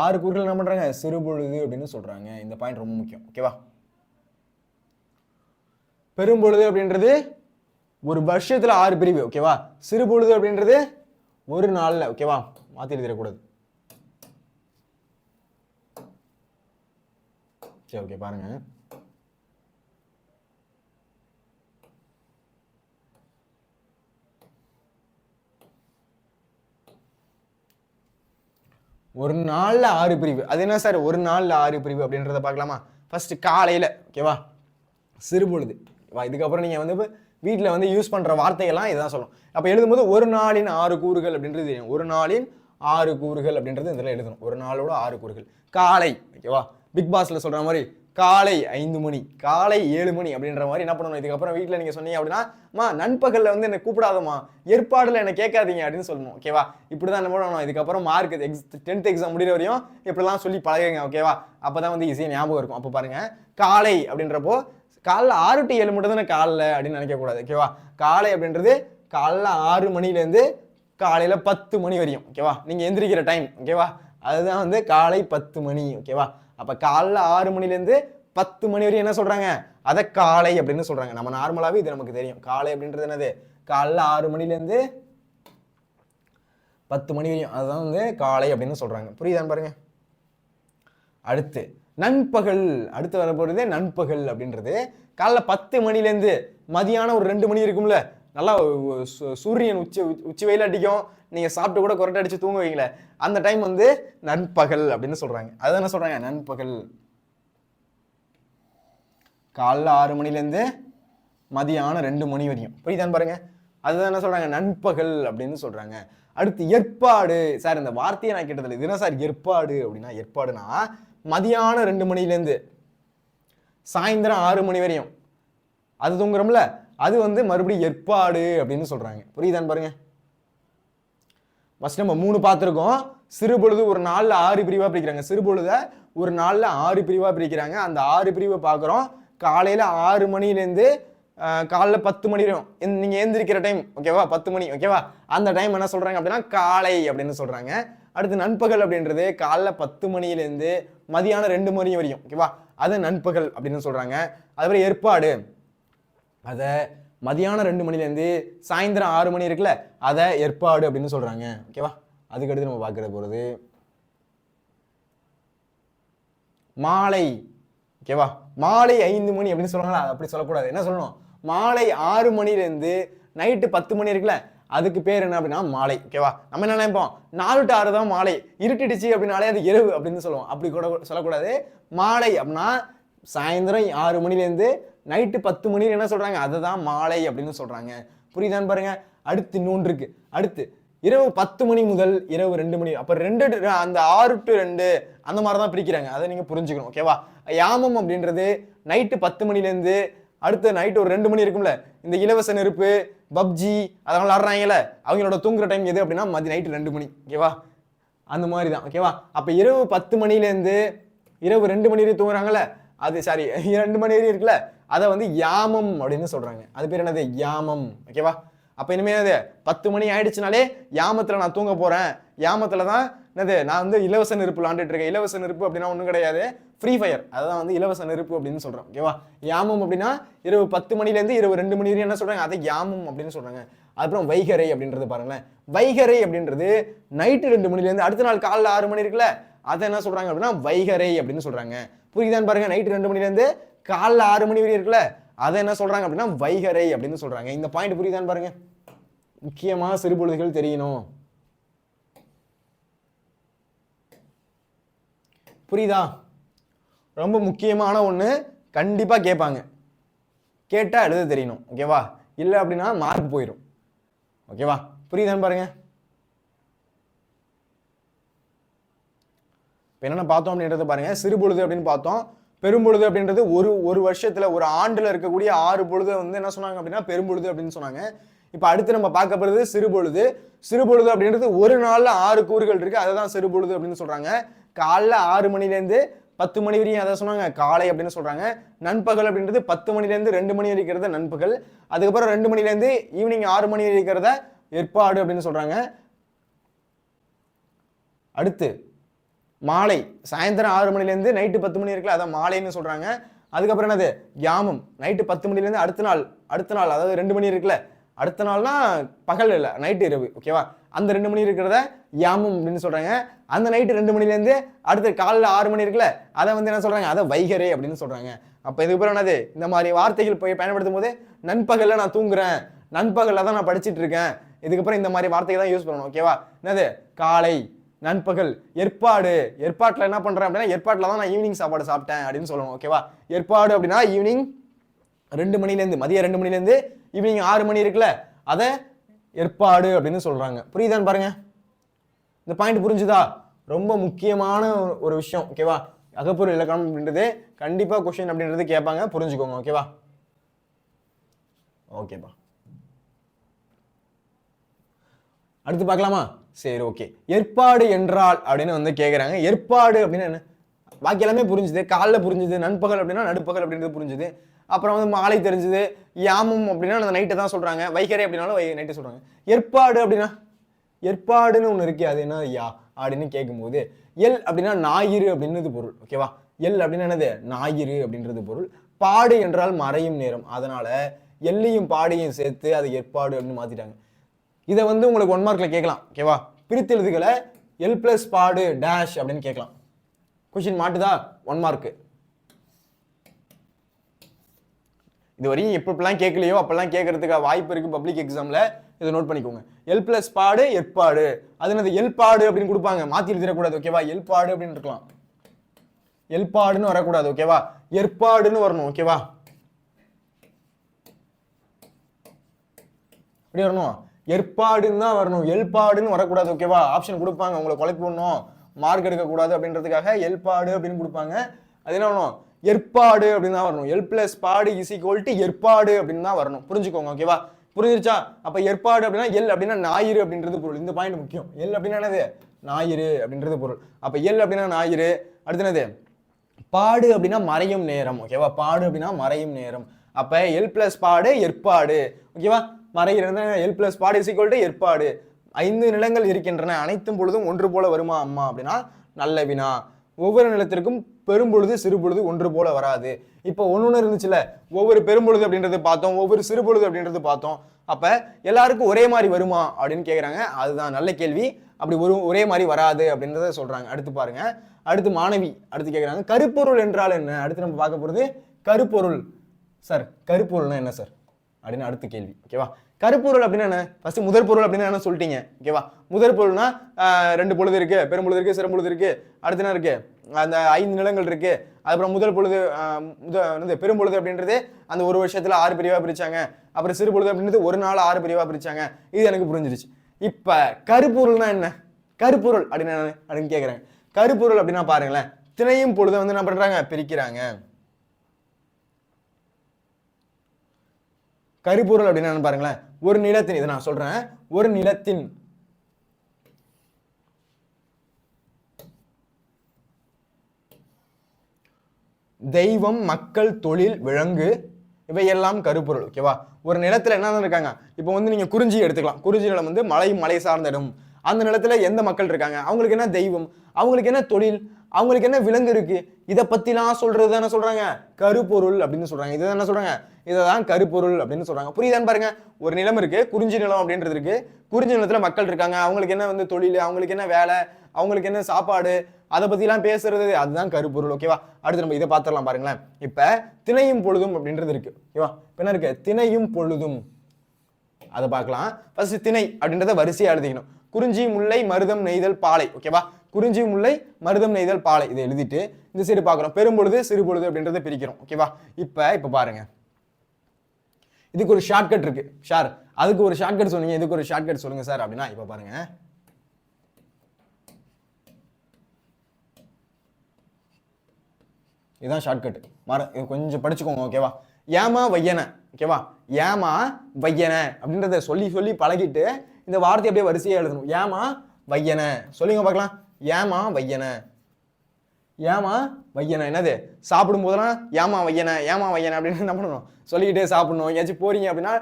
6 கூறுகள் என்ன பண்றாங்க? சிறுபொழுது அப்படின்னு சொல்றாங்க. இந்த பாயிண்ட் ரொம்ப முக்கியம். ஓகேவா? பெரும்பொழுது அப்படின்றது ஒரு வருஷத்துல 6 பிரிவு. ஓகேவா? சிறுபொழுது அப்படின்றது ஒரு நாள்ல. ஓகேவா? மாத்தி எழுதிடக்கூடாது. சரி, ஓகே, பாருங்க. ஒரு நாள்ல 6 பிரிவு. அது என்ன சார் ஒரு நாள்ல 6 பிரிவு அப்படின்றத பார்க்கலாமா? ஃபர்ஸ்ட் காலையில. ஓகேவா? சிறுபொழுது. இதுக்கப்புறம் நீங்க வந்து வீட்டில் வந்து யூஸ் பண்ற வார்த்தைகள்லாம் இதான் சொல்லணும். அப்ப எழுதும்போது ஒரு நாளின் 6 கூறுகள் அப்படின்றது தெரியும். ஒரு நாளின் 6 கூறுகள் அப்படின்றது இதில் எழுதணும். ஒரு நாளோட 6 கூறுகள். காலை. ஓகேவா? பிக் பாஸ்ல சொல்ற மாதிரி காலை 5 மணி, காலை 7 மணி அப்படின்ற மாதிரி என்ன பண்ணணும். இதுக்கப்புறம் வீட்டில் நீங்கள் சொன்னீங்க அப்படின்னா நண்பகலில் வந்து என்னை கூப்பிடாதம்மா, ஏற்பாடில் என்னை கேட்காதீங்க அப்படின்னு சொல்லணும். ஓகேவா? இப்படி தான் என்ன பண்ணணும். இதுக்கப்புறம் மார்க் 10th எக்ஸாம் முடிகிற வரையும் இப்படிலாம் சொல்லி பழகுங்க. ஓகேவா? அப்போ தான் வந்து ஈஸியாக ஞாபகம் இருக்கும். அப்போ பாருங்கள், காலை அப்படின்றப்போ காலைல 6 to 7 மட்டும் தானே காலைல அப்படின்னு நினைக்கக்கூடாது. ஓகேவா? காலை அப்படின்றது காலைல 6 மணிலேருந்து காலையில் 10 மணி வரையும். ஓகேவா? நீங்கள் எந்திரிக்கிற டைம். ஓகேவா? அதுதான் வந்து காலை 10 மணி. ஓகேவா? அப்போ காலைல 6 மணிலேருந்து 10 மணி வரையும் என்ன சொல்கிறாங்க, அதை காலை அப்படின்னு சொல்கிறாங்க. நம்ம நார்மலாகவே இது நமக்கு தெரியும். காலை அப்படின்றது என்னது, காலைல 6 மணிலேருந்து 10 மணி வரையும், அதுதான் வந்து காலை அப்படின்னு சொல்கிறாங்க. புரியுதான்னு பாருங்க. அடுத்து நண்பகல். அடுத்து வரப்போகிறதே நண்பகல் அப்படின்றது காலைல 10 மணிலேருந்து மதியானம் ஒரு 2 மணி இருக்கும்ல, நல்லா சூரியன் உச்சி வெயில் அடிக்கும், நீங்கள் சாப்பிட்டு கூட கொரட்டை அடித்து தூங்க வைங்களே, அந்த டைம் வந்து நண்பகல் அப்படின்னு சொல்கிறாங்க. அதுதான் என்ன சொல்கிறாங்க, நண்பகல். காலைல 6 மணிலேருந்து மதியானம் 2 மணி வரையும். புரியுதான்னு பாருங்க. அதுதான் என்ன சொல்கிறாங்க, நண்பகல் அப்படின்னு சொல்கிறாங்க. அடுத்து ஏற்பாடு. சார் இந்த வார்த்தையை நான் கேட்டதில்லை, இது என்ன சார் ஏற்பாடு அப்படின்னா, ஏற்பாடுனா மதியானம் 2 மணிலேருந்து சாயந்தரம் 6 மணி வரையும் அது தூங்குறோம்ல, அது வந்து மறுபடியும் ஏற்பாடு அப்படின்னு சொல்கிறாங்க. புரியுதான்னு பாருங்க. ஃபர்ஸ்ட் நம்ம 3 பார்த்துருக்கோம். சிறுபொழுது ஒரு நாளில் 6 பிரிவாக பிரிக்கிறாங்க. சிறுபொழுதை ஒரு நாளில் 6 பிரிவாக பிரிக்கிறாங்க. அந்த 6 பிரிவை பார்க்குறோம். காலையில் 6 மணிலேருந்து காலைல 10 மணி வரையும் நீங்கள் எழுந்திருக்கிற டைம். ஓகேவா? 10 மணி. ஓகேவா? அந்த டைம் என்ன சொல்கிறாங்க அப்படின்னா காலை அப்படின்னு சொல்கிறாங்க. அடுத்து நண்பகல் அப்படின்றது காலைல 10 மணிலேருந்து மதியானம் 2 மணி வரையும். ஓகேவா? அது நண்பகல் அப்படின்னு சொல்கிறாங்க. அதுக்கப்புறம் ஏற்பாடு, அதை மதியானம் 2 மணிலேருந்து சாயந்தரம் 6 மணி இருக்குல்ல, அதை ஏற்பாடு அப்படின்னு சொல்கிறாங்க. ஓகேவா? அதுக்கடுத்து நம்ம பார்க்குற போகிறது மாலை. ஓகேவா? மாலை 5 மணி அப்படின்னு சொல்கிறாங்களா, அப்படி சொல்லக்கூடாது. என்ன சொல்லணும், மாலை 6 மணிலேருந்து நைட்டு 10 மணி இருக்குல்ல, அதுக்கு பேர் என்ன அப்படின்னா மாலை. ஓகேவா? நம்ம என்ன நினைப்போம், 4 to 6 தான் மாலை, இருட்டிடுச்சு அப்படின்னாலே அது இரவு அப்படின்னு சொல்லுவோம். அப்படி கூட சொல்லக்கூடாது. மாலை அப்படின்னா சாயந்தரம் 6 மணிலேருந்து நைட்டு 10 மணி என்ன சொல்கிறாங்க, அதை தான் மாலை அப்படின்னு சொல்கிறாங்க. புரியுதான்னு பாருங்க. அடுத்து இன்னொன்று இருக்கு. அடுத்து இரவு 10 மணி முதல் இரவு 2 மணி. அப்போ 2 அந்த 6 to 2 அந்த மாதிரி தான் பிரிக்கிறாங்க. அதை நீங்கள் புரிஞ்சுக்கணும். ஓகேவா? யாமம் அப்படின்றது நைட்டு 10 மணிலேருந்து அடுத்து நைட்டு ஒரு 2 மணி இருக்கும்ல, இந்த இலவச நெருப்பு பப்ஜி அதெல்லாம் விளாட்றாங்கல்ல, அவங்களோட தூங்குற டைம் எது அப்படின்னா நைட்டு 2 மணி. ஓகேவா? அந்த மாதிரி தான். ஓகேவா? அப்போ இரவு 10 மணிலேருந்து இரவு 2 மணி வரையும் தூங்குறாங்கல்ல, அது சாரி 2 மணி வரையும் இருக்குல்ல, அதை வந்து யாமம் அப்படின்னு சொல்கிறாங்க. அது பேர் என்னது, யாமம். ஓகேவா? அப்போ இனிமேல் அது 10 மணி ஆயிடுச்சுனாலே யாமத்தில் நான் தூங்க போகிறேன், யாமத்தில் தான் என்னது நான் வந்து இலவச நெருப்பு விளாண்டுட்டு இருக்கேன். இலவச நெருப்பு அப்படின்னா ஒன்றும் கிடையாது, ஃப்ரீ ஃபயர். அதுதான் வந்து இலவச நெருப்பு அப்படின்னு சொல்கிறோம். ஓகேவா? யாமம் அப்படின்னா இரவு 10 மணிலேருந்து இரவு 2 மணி வரையும் என்ன சொல்கிறாங்க, அதை யாமம் அப்படின்னு சொல்கிறாங்க. அதுக்கப்புறம் வைகரை அப்படின்றது பாருங்களேன். வைகரை அப்படின்றது நைட்டு 2 மணிலேருந்து அடுத்த நாள் காலைல 6 மணி இருக்குல்ல, அதை என்ன சொல்கிறாங்க அப்படின்னா வைகரை அப்படின்னு சொல்கிறாங்க. புரியுதான்னு பாருங்க. நைட்டு 2 மணிலேருந்து காலைல 6 மணி வரையும் இருக்குல்ல, அதை என்ன சொல்கிறாங்க அப்படின்னா வைகரை அப்படின்னு சொல்கிறாங்க. இந்த பாயிண்ட் புரியுதான்னு பாருங்க. முக்கியமாக சிறுபொழுதுகள் தெரியணும். புரியுதா? ரொம்ப முக்கியமான ஒன்று, கண்டிப்பாக கேட்பாங்க, கேட்டால் எழுத தெரியணும். ஓகேவா? இல்லை அப்படின்னா மார்க் போயிடும். ஓகேவா? புரியுதான்னு பாருங்க. இப்போ என்னென்ன பார்த்தோம் அப்படின்றத பாருங்க. சிறுபொழுது அப்படின்னு பார்த்தோம். பெரும்பொழுது அப்படின்றது ஒரு வருஷத்துல ஒரு ஆண்டுல இருக்கக்கூடிய 6 பொழுது வந்து என்ன சொன்னாங்க அப்படின்னா பெரும்பொழுது அப்படின்னு சொன்னாங்க. இப்போ அடுத்து நம்ம பார்க்க போகிறது சிறுபொழுது. சிறுபொழுது அப்படின்றது ஒரு நாள்ல 6 கூறுகள் இருக்கு, அதை தான் சிறுபொழுது அப்படின்னு சொல்றாங்க. காலைல 6 மணிலேருந்து 10 மணி வரையும் அதை சொன்னாங்க காலை அப்படின்னு சொல்றாங்க. நண்பகல் அப்படின்றது 10 மணிலேருந்து 2 மணி இருக்கிறத நண்பகல். அதுக்கப்புறம் 2 மணிலேருந்து ஈவினிங் 6 மணி இருக்கிறத ஏற்பாடு அப்படின்னு சொல்றாங்க. அடுத்து மாலை சாயந்தரம் 6 மணிலேருந்து நைட்டு 10 மணி இருக்குல்ல, அதான் மாலைன்னு சொல்றாங்க. அதுக்கப்புறம் என்னது, யாமம் நைட்டு 10 மணிலேருந்து அடுத்த நாள் அதாவது 2 மணி இருக்குல்ல, அடுத்த நாள்னா பகல் இல்லை, நைட்டு இரவு. ஓகேவா? அந்த 2 மணி இருக்கிறத யாமம் அப்படின்னு சொல்றாங்க. அந்த நைட்டு 2 மணிலேருந்து அடுத்த காலைல 6 மணி இருக்குல்ல, அதை வந்து என்ன சொல்றாங்க, அதை வைகரை அப்படின்னு சொல்றாங்க. அப்போ இதுக்கப்புறம் என்னது, இந்த மாதிரி வார்த்தைகள் போய் பயன்படுத்தும் போது நண்பகல்ல நான் தூங்குறேன், நண்பகல்ல தான் நான் படிச்சுட்டு இருக்கேன், இதுக்கப்புறம் இந்த மாதிரி வார்த்தையை தான் யூஸ் பண்ணணும். ஓகேவா? என்னது, காலை, நண்பகல், ஏற்பாட்டில் என்ன பண்றேன் அப்படின்னா ஏற்பாட்டில் தான் நான் ஈவினிங் சாப்பாடு சாப்பிட்டேன் அப்படின்னு சொல்லணும். ஓகேவா? ஏற்பாடு அப்படின்னா ஈவினிங் 2 மணிலேருந்து மதியம் 2 மணிலேருந்து ஈவினிங் 6 மணி இருக்குல்ல, அதை ஏற்பாடு அப்படின்னு சொல்றாங்க. புரியுதான்னு பாருங்க. இந்த பாயிண்ட் புரிஞ்சுதா? ரொம்ப முக்கியமான ஒரு விஷயம். ஓகேவா? அகப்பொருள் இலக்கணம் அப்படின்றது கண்டிப்பா கொஸ்டின் அப்படின்றது கேட்பாங்க, புரிஞ்சுக்கோங்க. ஓகேவா? ஓகேப்பா, அடுத்து பார்க்கலாமா? சரி, ஓகே. ஏற்பாடு என்றால் அப்படின்னு வந்து கேட்குறாங்க. ஏற்பாடு அப்படின்னா என்ன? பாக்கி எல்லாமே புரிஞ்சுது. காலைல புரிஞ்சுது, நண்பகல் அப்படின்னா நடுப்பகல் அப்படின்றது புரிஞ்சுது. அப்புறம் வந்து மாலை தெரிஞ்சுது. யாமம் அப்படின்னா அந்த நைட்டை தான் சொல்றாங்க. வைகரை அப்படின்னாலும் நைட்டு சொல்றாங்க. ஏற்பாடு அப்படின்னா ஏற்பாடுன்னு ஒன்று இருக்கு, அது என்ன ஐயா அப்படின்னு கேட்கும்போது, எல் அப்படின்னா ஞாயிறு அப்படின்றது பொருள். ஓகேவா? எல் அப்படின்னா என்னது? ஞாயிறு அப்படின்றது பொருள். பாடு என்றால் மறையும் நேரம். அதனால எல்லையும் பாடியும் சேர்த்து அது ஏற்பாடு அப்படின்னு மாத்திட்டாங்க. இதை வந்து உங்களுக்கு 1 மார்க்ல கேட்கலாம். ஓகேவா? பிரித்து எழுதுகளை எல் பிளஸ் பாடு டேஷ் அப்படின்னு கேட்கலாம். கொஸ்டின் மாட்டுதா? 1 மார்க். இது வரையும் எப்பெல்லாம் கேட்கலையோ அப்பெல்லாம் கேட்கறதுக்கு வாய்ப்பு இருக்கு பப்ளிக் எக்ஸாம்ல. இதை நோட் பண்ணிக்கோங்க. எல் பிளஸ் பாடு ஏற்பாடு. அது என்னது? எல்பாடு அப்படின்னு கொடுப்பாங்க, மாத்தி எழுதிடக்கூடாது. ஓகேவா? எல்பாடு அப்படின்னு இருக்கலாம். எல்பாடுன்னு வரக்கூடாது. ஓகேவா? ஏற்பாடுன்னு வரணும். ஓகேவா? அப்படி வரணும். ஏற்பாடுன்னு தான் வரணும், எல்பாடுன்னு வரக்கூடாது. ஓகேவா? ஆப்ஷன் கொடுப்பாங்க, உங்களை குழப்பி விடணும், மார்க் எடுக்கக்கூடாது அப்படின்றதுக்காக எல்பாடு அப்படின்னு கொடுப்பாங்க. அது என்ன வரணும்? ஏற்பாடு அப்படின்னு தான் வரணும். எல் பிளஸ் பாடு இஸ் ஈக்குவல் டு ஏற்பாடு அப்படின்னு தான் வரணும். புரிஞ்சுக்கோங்க. ஓகேவா? புரிஞ்சிருச்சா? அப்ப ஏற்பாடு அப்படின்னா எல் அப்படின்னா ஞாயிறு அப்படின்றது பொருள். இந்த பாயிண்ட் முக்கியம். எல் அப்படின்னா என்னது? ஞாயிறு அப்படின்றது பொருள். அப்ப எல் அப்படின்னா ஞாயிறு. அடுத்து என்னது? பாடு அப்படின்னா மறையும் நேரம். ஓகேவா? பாடு அப்படின்னா மறையும் நேரம். அப்ப எல் பிளஸ் பாடு ஏற்பாடு. ஓகேவா? மறைகிறது எல் பிளஸ் பாடு இஸ் ஈக்குவல் டு ஏற்பாடு. 5 நிலங்கள் இருக்கின்றன, அனைத்தும் பொழுதும் ஒன்று போல வருமா அம்மா அப்படின்னா நல்ல வினா. ஒவ்வொரு நிலத்திற்கும் பெரும்பொழுது சிறுபொழுது ஒன்று போல வராது. இப்போ ஒன்று இருந்துச்சுல, ஒவ்வொரு பெரும்பொழுது அப்படின்றது பார்த்தோம், ஒவ்வொரு சிறுபொழுது அப்படின்றது பார்த்தோம். அப்ப எல்லாருக்கும் ஒரே மாதிரி வருமா அப்படின்னு கேட்குறாங்க. அதுதான் நல்ல கேள்வி. அப்படி ஒரே மாதிரி வராது அப்படின்றத சொல்றாங்க. அடுத்து பாருங்க. அடுத்து மாணவி அடுத்து கேட்குறாங்க, கருப்பொருள் என்றால் என்ன? அடுத்து நம்ம பார்க்க போறது கருப்பொருள். சார் கருப்பொருள்னா என்ன சார் அப்படின்னு அடுத்த கேள்வி. ஓகேவா? கருப்பொருள் அப்படின்னா என்ன? ஃபர்ஸ்ட் முதற் பொருள் அப்படின்னா என்ன சொல்லிட்டீங்க. ஓகேவா? முதற் பொருள்னா 2 பொழுது இருக்கு, பெரும்பொழுது இருக்கு, சிறுபொழுது இருக்கு. அடுத்து என்ன இருக்கு? அந்த 5 நிலங்கள் இருக்கு. அதுக்கப்புறம் முதல் பொழுது பெரும்பொழுது அப்படின்றது அந்த ஒரு வருஷத்துல 6 பிரிவா பிரிச்சாங்க. அப்புறம் சிறுபொழுது அப்படின்றது ஒரு நாள் 6 பிரிவா பிரிச்சாங்க. இது எனக்கு புரிஞ்சிருச்சு. இப்ப கருப்பொருள்னா என்ன? கருப்பொருள் அப்படின்னா என்ன அப்படின்னு கேட்குறாங்க. கருப்பொருள் அப்படின்னா பாருங்களேன், திணையும் பொழுது வந்து என்ன பண்றாங்க? பிரிக்கிறாங்க. கருப்பொருள் அப்படின்னா பாருங்களேன், ஒரு நிலத்தின், இதை நான் சொல்றேன், ஒரு நிலத்தின் தெய்வம், மக்கள், தொழில், விலங்கு இவையெல்லாம் கருப்பொருள். ஓகேவா? ஒரு நிலத்துல என்ன இருக்காங்க? இப்போ வந்து நீங்க குறிஞ்சி எடுத்துக்கலாம். குறிஞ்சி நிலம் வந்து மலை சார்ந்த இடம். அந்த நிலத்துல எந்த மக்கள் இருக்காங்க? அவங்களுக்கு என்ன தெய்வம், அவங்களுக்கு என்ன தொழில், அவங்களுக்கு என்ன விலங்கு இருக்கு, இதை பத்திலாம் சொல்றது என்ன சொல்றாங்க? கருப்பொருள் அப்படின்னு சொல்றாங்க. இதை என்ன சொல்றாங்க? இதைதான் கருப்பொருள் அப்படின்னு சொல்றாங்க. புரியுதான்னு பாருங்க. ஒரு நிலம் இருக்கு, குறிஞ்சி நிலம் அப்படின்றது இருக்கு. குறிஞ்சி நிலத்துல மக்கள் இருக்காங்க, அவங்களுக்கு என்ன வந்து தொழில், அவங்களுக்கு என்ன வேலை, அவங்களுக்கு என்ன சாப்பாடு, அதை பத்தி எல்லாம் பேசுறது, அதுதான் கருப்பொருள். ஓகேவா? அடுத்து நம்ம இதை பார்த்துடலாம் பாருங்களேன். இப்ப திணையும் பொழுதும் அப்படின்றது இருக்கு. ஓகேவா? இப்ப என்ன இருக்கு? திணையும் பொழுதும், அதை பார்க்கலாம். ஃபர்ஸ்ட் திணை அப்படின்றத வரிசையா எழுதிக்கணும். குறிஞ்சி, முல்லை, மருதம், நெய்தல், பாலை. ஓகேவா? குறிஞ்சி, முல்லை, மருதம், நெய்தல், பாலை. இதை எழுதிட்டு இந்த சைடு பார்க்குறோம், பெரும்பொழுது சிறுபொழுது அப்படின்றத பிரிக்கிறோம். ஓகேவா? இப்ப பாருங்க, இதுக்கு ஒரு ஷார்ட்கட் இருக்கு சார். அதுக்கு ஒரு ஷார்ட்கட் சொன்னீங்க, இதுக்கு ஒரு ஷார்ட்கட் சொல்லுங்க சார் அப்படின்னா, இப்ப பாருங்க, இதுதான் ஷார்ட்கட். கொஞ்சம் படிச்சுக்கோங்க. ஓகேவா? ஏமா வையன. ஓகேவா? ஏமா வையன அப்படின்றத சொல்லி சொல்லி பழகிட்டு இந்த வார்த்தை அப்படியே வரிசையா எழுதணும். ஏமா வையன சொல்லுங்க பார்க்கலாம். ஏமா வையன, ஏமா வையன. என்னது? சாப்பிடும் போதெல்லாம் ஏமா வையன, ஏமா வையன அப்படின்னு என்ன பண்ணணும்? சொல்லிக்கிட்டே சாப்பிடணும். எங்கேயாச்சும் போறீங்க அப்படின்னா,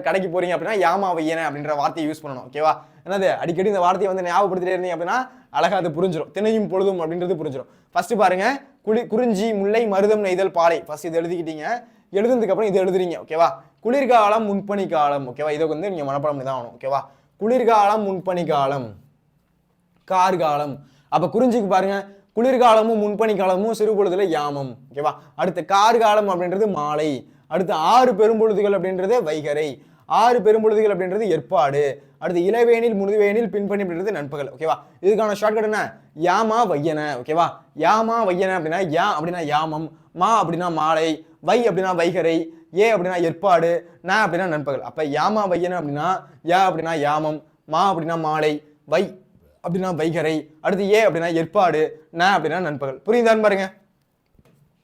கடைக்கு போறீங்க அப்படின்னா ஏமா வையன அப்படின்ற வார்த்தையை யூஸ் பண்ணணும். ஓகேவா? என்னது? அடிக்கடி இந்த வார்த்தையை வந்து ஞாபகப்படுத்திட்டே இருந்தீங்க அப்படின்னா அழகா அது புரிஞ்சிடும். திணையும் பொழுதும் அப்படின்றது புரிஞ்சிடும். ஃபர்ஸ்ட் பாருங்க, குறிஞ்சி, முல்லை, மருதம், நெய்தல், பாலை. ஃபர்ஸ்ட் இது எழுதிக்கிட்டீங்க. எழுதுனதுக்கு அப்புறம் இது எழுதுறீங்க. ஓகேவா? குளிர்காலம், முன்பனி காலம். ஓகேவா? இதை வந்து நீங்க மனப்பாடம் பண்ணி தான் ஆகணும். ஓகேவா? குளிர்காலம், முன்பனி காலம், கார்காலம். அப்ப குறிஞ்சிக்கு பாருங்க, குளிர்காலமும் முன்பனி காலமும் சிறுபொழுதுல யாமம். ஓகேவா? அடுத்து கார்காலம் அப்படின்றது மாலை. அடுத்து 6 பெரும்பொழுதுகள் அப்படின்றது வைகரை. 6 பெரும்பொழுதுகள் அப்படின்றது ஏற்பாடு. அடுத்து இளவேனில், முதுவேனில், பின்பணி அப்படின்றது நண்பகல். ஓகேவா? இதுக்கான ஷார்ட்கட் என்ன? யாமா வையன. ஓகேவா? யாமா வையன அப்படின்னா யா அப்படின்னா யாமம், மா அப்படின்னா மாலை, வை அப்படின்னா வைகரை, ஏ அப்படின்னா ஏற்பாடு, ந அப்படின்னா நண்பகல். அப்ப யாமா வையன அப்படின்னா யா அப்படின்னா யாமம், மா அப்படின்னா மாலை, வை அப்படின்னா வைகரை, அடுத்து ஏ அப்படின்னா ஏற்பாடு, ந அப்படின்னா நண்பகல். புரியுதான்னு பாருங்க.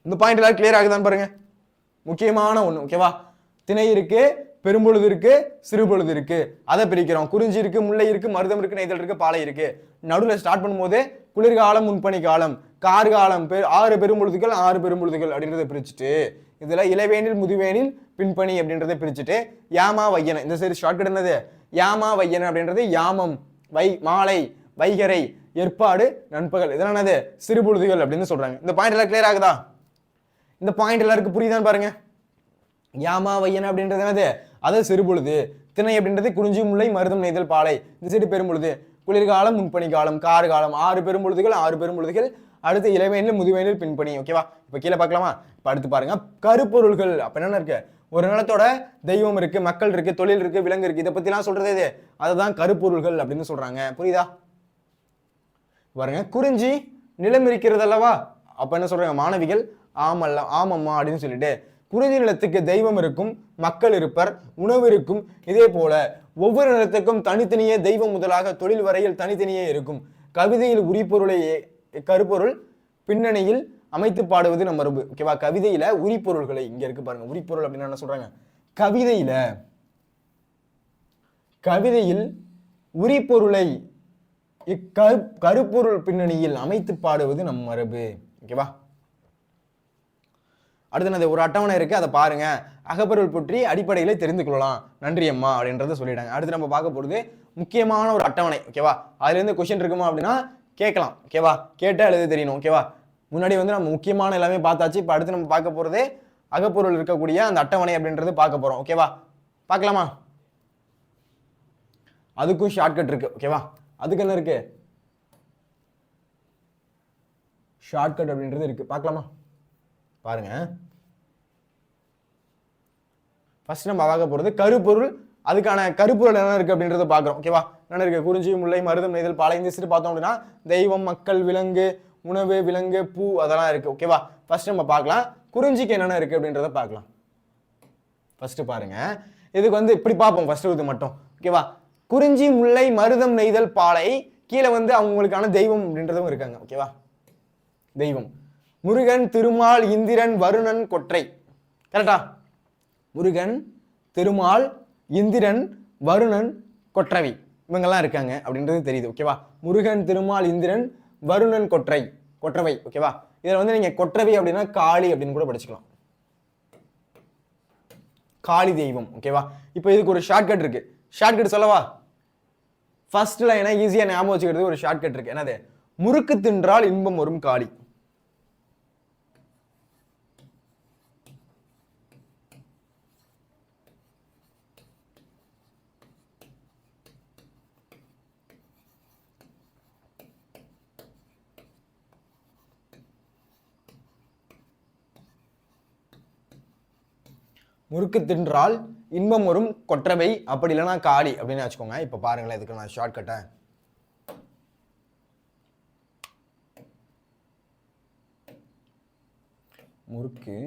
இந்த பாயிண்ட் எல்லாம் கிளியர் ஆகுதான்னு பாருங்க. முக்கியமான ஒண்ணு. ஓகேவா? திணை இருக்கு, பெரும்பொழுது இருக்கு, சிறுபொழுது இருக்கு. அதை பிரிக்கிறோம். குறிஞ்சி இருக்கு, முல்லை இருக்கு, மருதம் இருக்கு, நெய்தல் இருக்கு, பாலை இருக்கு. நடுவில் ஸ்டார்ட் பண்ணும்போது குளிர்காலம், முன்பனி காலம், கார்காலம், 6 பெரும்பொழுதுகள், 6 பெரும்பொழுதுகள் அப்படின்றத பிரிச்சுட்டு, இதுல இளவேனில், முதுவேனில், பின்பணி அப்படின்றத பிரிச்சுட்டு யாமா வையன, இந்த சைடு ஷார்ட்கட் என்னது? யாமா வையன அப்படின்றது யாமம், மாலை, வைகரை, ஏற்பாடு, நண்பகல். இதெல்லாம் என்னது? சிறுபொழுதுகள் அப்படின்னு சொல்றாங்க. இந்த பாயிண்ட் எல்லாம் கிளியர் ஆகுதா? இந்த பாயிண்ட் எல்லாருக்கும் புரியுதான்னு பாருங்க. யாமா வையன அப்படின்றது என்னது? அது சிறுபொழுது. திணை அப்படின்றது குறிஞ்சி, முல்லை, மருதம், நெய்தல், பாலை. இந்த சைடு பெரும்பொழுது. குளிர்காலம், முன்பனி காலம், கார்காலம், 6 பெரும்பொழுதுகள், 6 பெரும்பொழுதுகள். அடுத்து இளவேனில், முதுவேனில், பின்பணி. ஓகேவா? இப்ப கீழே பார்க்கலாமா? இப்ப அடுத்து பாருங்க கருப்பொருள்கள். அப்ப என்னென்ன இருக்கு? ஒரு நிலத்தோட தெய்வம் இருக்கு, மக்கள் இருக்கு, தொழில் இருக்கு, விலங்கு இருக்கு. இதை பத்தி எல்லாம் சொல்றது இது. அதுதான் கருப்பொருள்கள் அப்படின்னு சொல்றாங்க. புரியுதா? பாருங்க குறிஞ்சி நிலம் இருக்கிறது அல்லவா? அப்ப என்ன சொல்றாங்க மாணவிகள்? ஆமல்ல, ஆமம்மா அப்படின்னு சொல்லிட்டு குறிஞ்சி நிலத்துக்கு தெய்வம் இருக்கும், மக்கள் இருப்பர், உணவு இருக்கும். இதே போல ஒவ்வொரு நிலத்துக்கும் தனித்தனியே தெய்வம் முதலாக தொழில் வரையில் தனித்தனியே இருக்கும். கவிதையில் உரிப்பொருளையே கருப்பொருள் பின்னணியில் அமைத்து பாடுவது நம்ம மரபு. ஓகேவா? கவிதையில உரிப்பொருள்களை இங்க இருக்கு பாருங்க. உரிப்பொருள் அப்படின்னு என்ன சொல்றாங்க? கவிதையில் உரிப்பொருளை கருப்பொருள் பின்னணியில் அமைத்து பாடுவது நம் மரபு. ஓகேவா? அடுத்து ஒரு அட்டவணை இருக்கு, அதை பாருங்க. அகப்பொருள் பற்றி அடிப்படையில தெரிந்து கொள்ளலாம். நன்றி அம்மா அப்படின்றத சொல்லிட்டாங்க. அடுத்து நம்ம பார்க்க போறது முக்கியமான ஒரு அட்டவணை. ஓகேவா? அதுல இருந்து கொஸ்டின் இருக்குமா அப்படின்னா கேட்கலாம். ஓகேவா? கேட்டா எழுத தெரியணும். ஓகேவா? முன்னாடி நம்ம முக்கியமான எல்லாமே பார்த்தாச்சு. இப்ப அடுத்து நம்ம பார்க்க போறது அகப்பொருள் இருக்கக்கூடிய அந்த அட்டவணை அப்படின்றது பார்க்க போறோம். ஓகேவா? பார்க்கலாமா? அதுக்கும் ஷார்ட்கட் இருக்கு. ஓகேவா? அதுக்கு என்ன இருக்கு? ஷார்ட்கட் அப்படின்றது இருக்கு. பார்க்கலாமா? பாருங்க. ஃபர்ஸ்ட் நம்ம பார்க்க போறது கருப்பொருள். அதுக்கான கருப்பொருள் என்ன இருக்கு அப்படின்றத பார்க்குறோம். ஓகேவா? என்ன இருக்கு? குறிஞ்சி, முல்லை, மருதம், நெய்தல், பாலை. இந்த சைடு பார்த்தோம் அப்படின்னா தெய்வம், மக்கள், விலங்கு, உணவு, விலங்கு, பூ, அதெல்லாம் இருக்கு. ஓகேவா? ஃபர்ஸ்ட் நம்ம பார்க்கலாம் குறிஞ்சிக்கு என்னென்ன இருக்கு அப்படின்றத பார்க்கலாம். ஃபர்ஸ்ட் பாருங்க. இதுக்கு இப்படி பார்ப்போம் ஃபர்ஸ்ட் இது மட்டும். ஓகேவா? குறிஞ்சி, முல்லை, மருதம், நெய்தல், பாலை. கீழே அவங்களுக்கான தெய்வம் அப்படின்றதும் இருக்காங்க. ஓகேவா? தெய்வம் முருகன், திருமால், இந்திரன், வருணன், கொற்றை. கரெக்டா? முருகன், திருமால், இந்திரன், வருணன், கொற்றவை இவங்கெல்லாம் இருக்காங்க அப்படின்றது தெரியுது. ஓகேவா? முருகன், திருமால், இந்திரன், வருணன், கொற்றவை. ஓகேவா? இதுல நீங்க கொற்றவை அப்படின்னா காளி அப்படின்னு கூட படிச்சுக்கலாம். காளி தெய்வம். ஓகேவா? இப்போ இதுக்கு ஒரு ஷார்ட்கட் இருக்கு. ஷார்ட்கட் சொல்லவா? ஃபர்ஸ்ட் லைனை ஈஸியா ஞாபகம் வச்சுக்கிறது ஒரு ஷார்ட்கட் இருக்கு. என்னது? முறுக்கு தின்றால் இன்பம் வரும் காளி. முறுக்கு தின்றால் இன்பம் வரும் கொற்றவை, அப்படி இல்லைன்னா காளி அப்படின்னு வச்சுக்கோங்க. இப்ப பாருங்களேன், இதுக்கு நான் ஷார்ட்கட்டை முறுக்கு